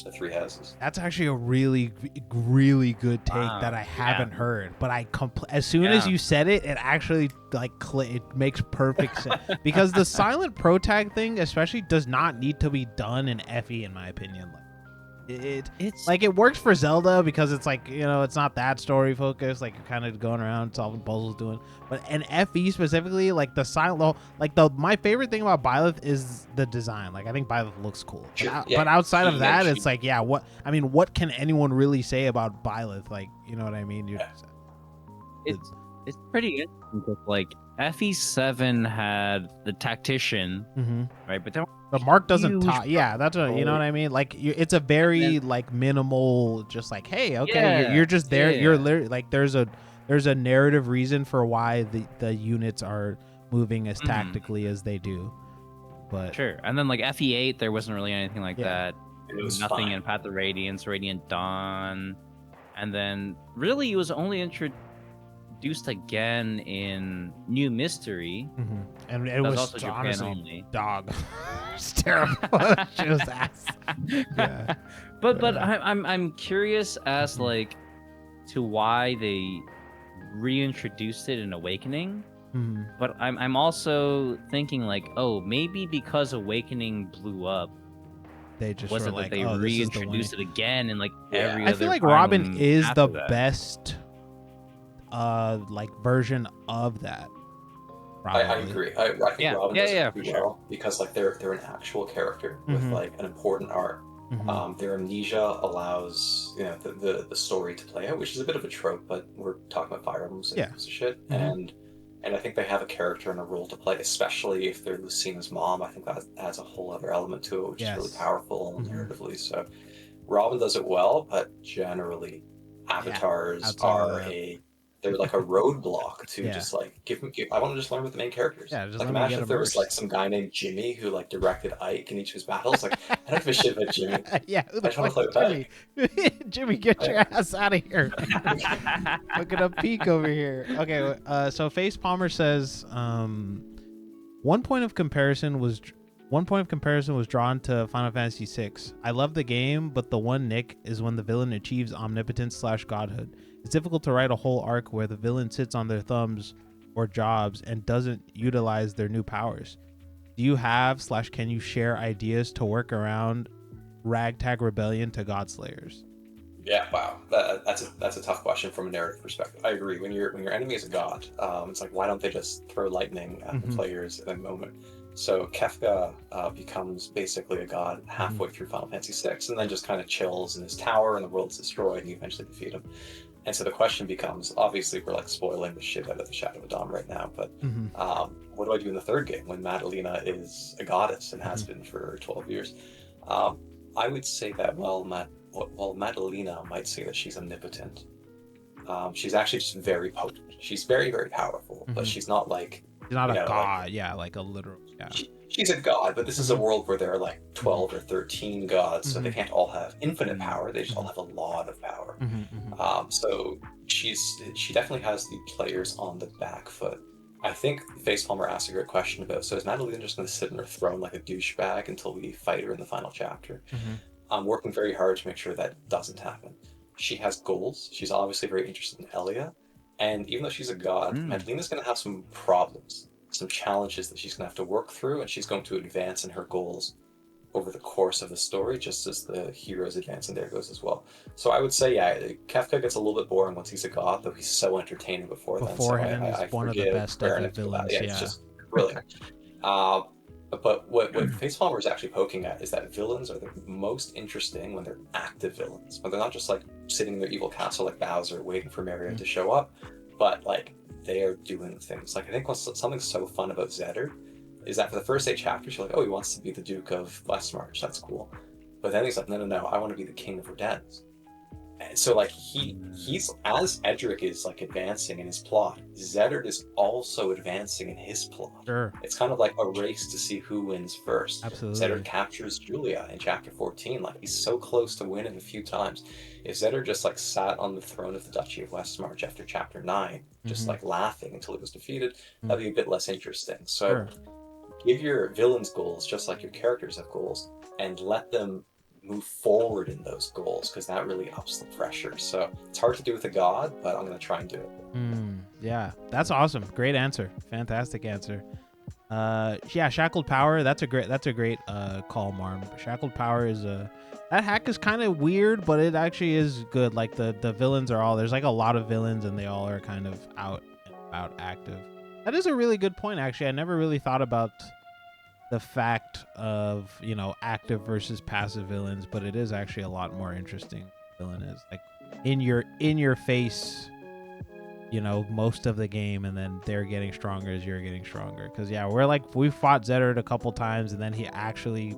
the Three Houses. That's actually a really, really good take that I haven't heard. But as soon as you said it, it actually it makes perfect sense. Because the silent pro tag thing, especially, does not need to be done in FE, in my opinion. It's like, it works for Zelda because it's like, it's not that story focused, like you're kind of going around solving puzzles doing, but in FE specifically, like the silent, my favorite thing about Byleth is the design. Like, I think Byleth looks cool, but outside of that, it's like, what can anyone really say about Byleth? Like, you know what I mean? It's pretty interesting because, like, FE7 had the tactician, right? But Mark doesn't talk. Yeah, that's what, you know what I mean? Like, it's a very like minimal, just like, hey, okay, you're just there. You're literally like, there's a narrative reason for why the units are moving as tactically as they do. But sure. And then like FE8, there wasn't really anything like that. It was nothing fine. in Path of Radiance, Radiant Dawn, and then really it was only introduced again in New Mystery, and it was also Japan honestly only. Dog. It's terrible. She was ass. Yeah. But I'm curious as like to why they reintroduced it in Awakening. But I'm also thinking like, oh, maybe because Awakening blew up, they just was were it like, that they reintroduced it again and like every I other feel like time Robin is the after that. best like version of that. I agree. I think Robin does it pretty well because like they're an actual character with like an important arc. Their amnesia allows the story to play out, which is a bit of a trope, but we're talking about Fire Emblem, so of shit. And I think they have a character and a role to play, especially if they're Lucina's mom. I think that adds a whole other element to it, which is really powerful narratively. So Robin does it well, but generally avatars are they're like a roadblock to just like I want to just learn with the main characters. Yeah, just like let me imagine get if there was immersed. like some guy named Jimmy who like directed Ike in each of his battles. Like, I don't give a shit about Jimmy. Yeah, I just want to play with Ike. Jimmy, get your ass out of here. Look at a peek over here. Okay, so Face Palmer says one point of comparison was drawn to Final Fantasy VI. I love the game, but the one nick is when the villain achieves omnipotence/godhood. It's difficult to write a whole arc where the villain sits on their thumbs or jobs and doesn't utilize their new powers. Do you have/can you share ideas to work around Ragtag Rebellion to Godslayers? Yeah, wow, that's a tough question from a narrative perspective. I agree. When your enemy is a god, it's like, why don't they just throw lightning at the players in a moment? So Kefka becomes basically a god halfway through Final Fantasy VI, and then just kind of chills in his tower, and the world's destroyed, and you eventually defeat him. And so the question becomes, obviously we're like spoiling the shit out of the Shadow of Dom right now, but what do I do in the third game when Madalena is a goddess and has been for 12 years? I would say that while Madalena might say that she's omnipotent, she's actually just very potent. She's very, very powerful, but she's not like... She's not a god, like, like a literal, she's a god, but this is a world where there are like 12 or 13 gods, so they can't all have infinite power. They just all have a lot of power. So she definitely has the players on the back foot. I think Face Palmer asked a great question about, so is Madalena just going to sit in her throne like a douchebag until we fight her in the final chapter? I'm working very hard to make sure that doesn't happen. She has goals. She's obviously very interested in Elia. And even though she's a god, Madalena's going to have some problems, some challenges that she's going to have to work through, and she's going to advance in her goals over the course of the story, just as the heroes advance in their goals as well. So I would say, yeah, Kefka gets a little bit boring once he's a god, though he's so entertaining beforehand. He's one of the best of the villains. Yeah, it's just brilliant. But what Face Palmer is actually poking at is that villains are the most interesting when they're active villains, when they're not just like sitting in their evil castle like Bowser waiting for Mario to show up, but like they are doing things. Like I think something so fun about Zedder is that for the first 8 chapters, you're like, oh, he wants to be the Duke of Westmarch, that's cool. But then he's like, no, I want to be the King of Verdansk. And so like he's as Edric is like advancing in his plot, Zedder is also advancing in his plot. Sure. It's kind of like a race to see who wins first. Absolutely. Zedder captures Julia in chapter 14. Like he's so close to winning a few times. If Zedder just like sat on the throne of the Duchy of Westmarch after chapter 9, just like laughing until he was defeated, that'd be a bit less interesting. So give your villains goals just like your characters have goals, and let them move forward in those goals, because that really ups the pressure. So it's hard to do with a god, but I'm going to try and do it. Yeah, that's awesome. Great answer. Fantastic answer. Yeah, Shackled Power, that's a great call, Marm. Shackled Power is that hack is kind of weird, but it actually is good. Like the villains are all, there's like a lot of villains and they all are kind of out and about active. That is a really good point, actually. I never really thought about the fact of, you know, active versus passive villains, but it is actually a lot more interesting. Villain is like in your face, you know, most of the game, and then they're getting stronger as you're getting stronger. Because yeah, we fought Zedard a couple times, and then he actually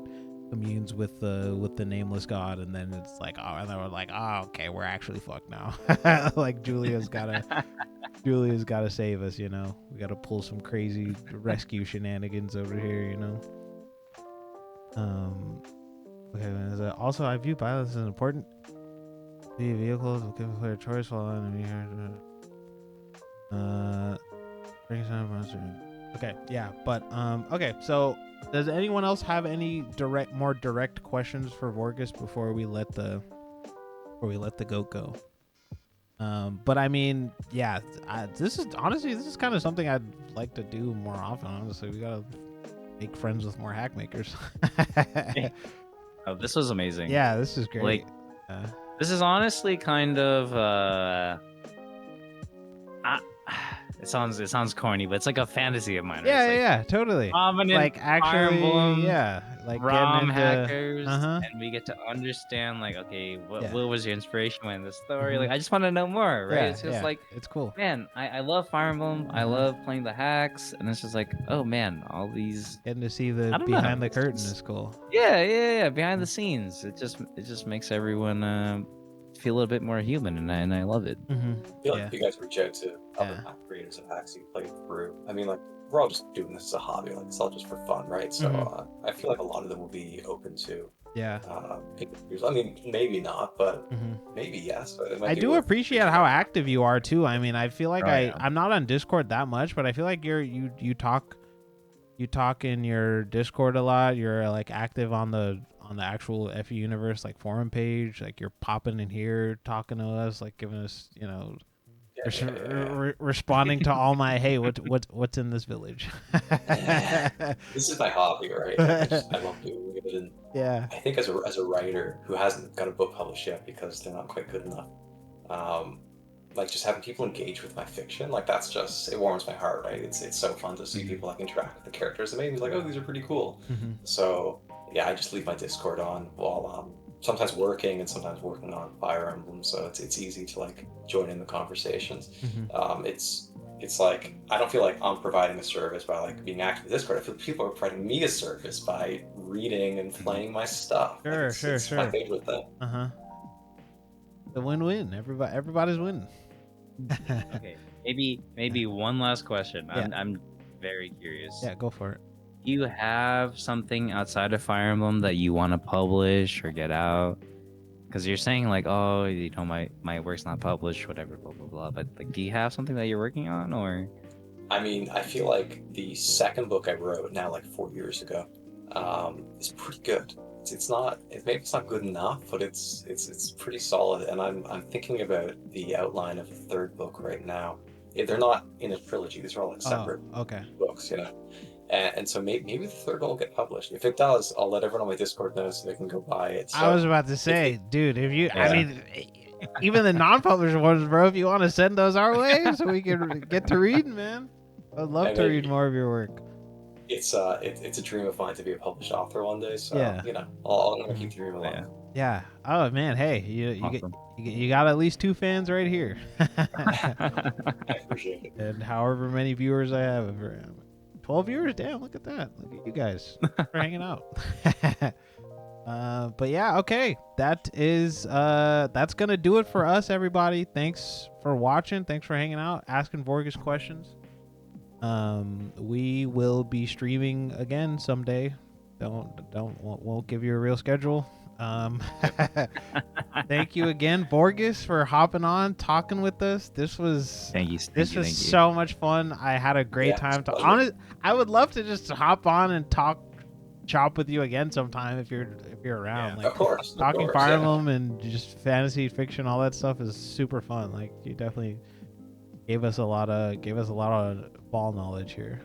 communes with the nameless god, and then it's like, oh, and then we're like, oh, okay, we're actually fucked now. Like Julia's gotta save us, you know. We gotta pull some crazy rescue shenanigans over here, you know. Okay. Also, I view violence as important. The vehicles will give a player choice while enemy here. Okay, yeah, but okay. So, does anyone else have any more direct questions for Vorgus before we let the goat go? But I mean, yeah, this is kind of something I'd like to do more often. Honestly, we gotta make friends with more hack makers. Oh, this was amazing. Yeah, this is great. Like, this is honestly kind of it sounds corny, but it's like a fantasy of mine. Right? Yeah, totally. Like actually, yeah, like ROM getting into hackers, and we get to understand, like, okay, what was your inspiration behind the story? Like, I just want to know more, right? It's just like, it's cool. Man, I love Fire Emblem. I love playing the hacks, and it's just like, oh man, all these getting to see the behind the curtain is cool. Yeah, behind the scenes. It just makes everyone feel a little bit more human, and I love it. I feel like if you guys reach out to other hack creators of hacks you played through, I mean, like, we're all just doing this as a hobby, like it's all just for fun, right? So I feel like a lot of them will be open to I mean, maybe not, but maybe yes. But I do appreciate how active you are too. I mean, I feel like I'm not on Discord that much, but I feel like you talk in your Discord a lot. You're like active on the actual FE Universe like forum page. Like you're popping in here talking to us, like giving us, you know, responding to all my hey, what's in this village. This is my hobby, right? I love doing it, and I think as a writer who hasn't got a book published yet because they're not quite good enough, like just having people engage with my fiction, like that's just, it warms my heart, right? It's so fun to see people like interact with the characters, and maybe like, oh, these are pretty cool. So yeah, I just leave my Discord on while sometimes working and sometimes working on Fire Emblem, so it's easy to like join in the conversations. Mhm. It's like I don't feel like I'm providing a service by like being active in Discord. I feel people are providing me a service by reading and Mhm. playing my stuff. Like Sure, sure, it's my sure. favorite thing. Uh-huh. The win-win. Everybody's winning. Okay, maybe one last question. Yeah. I'm very curious. Yeah, go for it. Do you have something outside of Fire Emblem that you want to publish or get out? Because you're saying like, oh, you know, my work's not published, whatever, blah blah blah. But like, do you have something that you're working on, or? I mean, I feel like the second book I wrote now, like 4 years ago, is pretty good. It's not. Maybe it's not good enough, but it's pretty solid. And I'm thinking about the outline of a third book right now. They're not in a trilogy. These are all like Oh, separate okay. books, you know. And so maybe the third one will get published. If it does, I'll let everyone on my Discord know so they can go buy it. I So was about to if say, dude, if you, I Yeah. mean, even the non-published ones, bro, if you want to send those our way so we can get to reading, man. I'd love to read more of your work. it's a dream of mine to be a published author one day. So Yeah. you know, I'm gonna keep the dream alive. Yeah. Oh man, hey, Awesome. you got at least 2 fans right here. I appreciate it. And however many viewers I have, 12 viewers. Damn, look at that. Look at you guys for hanging out. But yeah, okay. That's gonna do it for us, everybody. Thanks for watching. Thanks for hanging out, asking Vorgus questions. We will be streaming again someday. Won't give you a real schedule. Thank you again, Vorgus, for hopping on, talking with us. This was Thank you. this was so much fun. I had a great time. I would love to just hop on and chop with you again sometime if you're around. Of course. Talking Fire Emblem and just fantasy fiction, all that stuff is super fun. Like you definitely gave us a lot of ball knowledge here.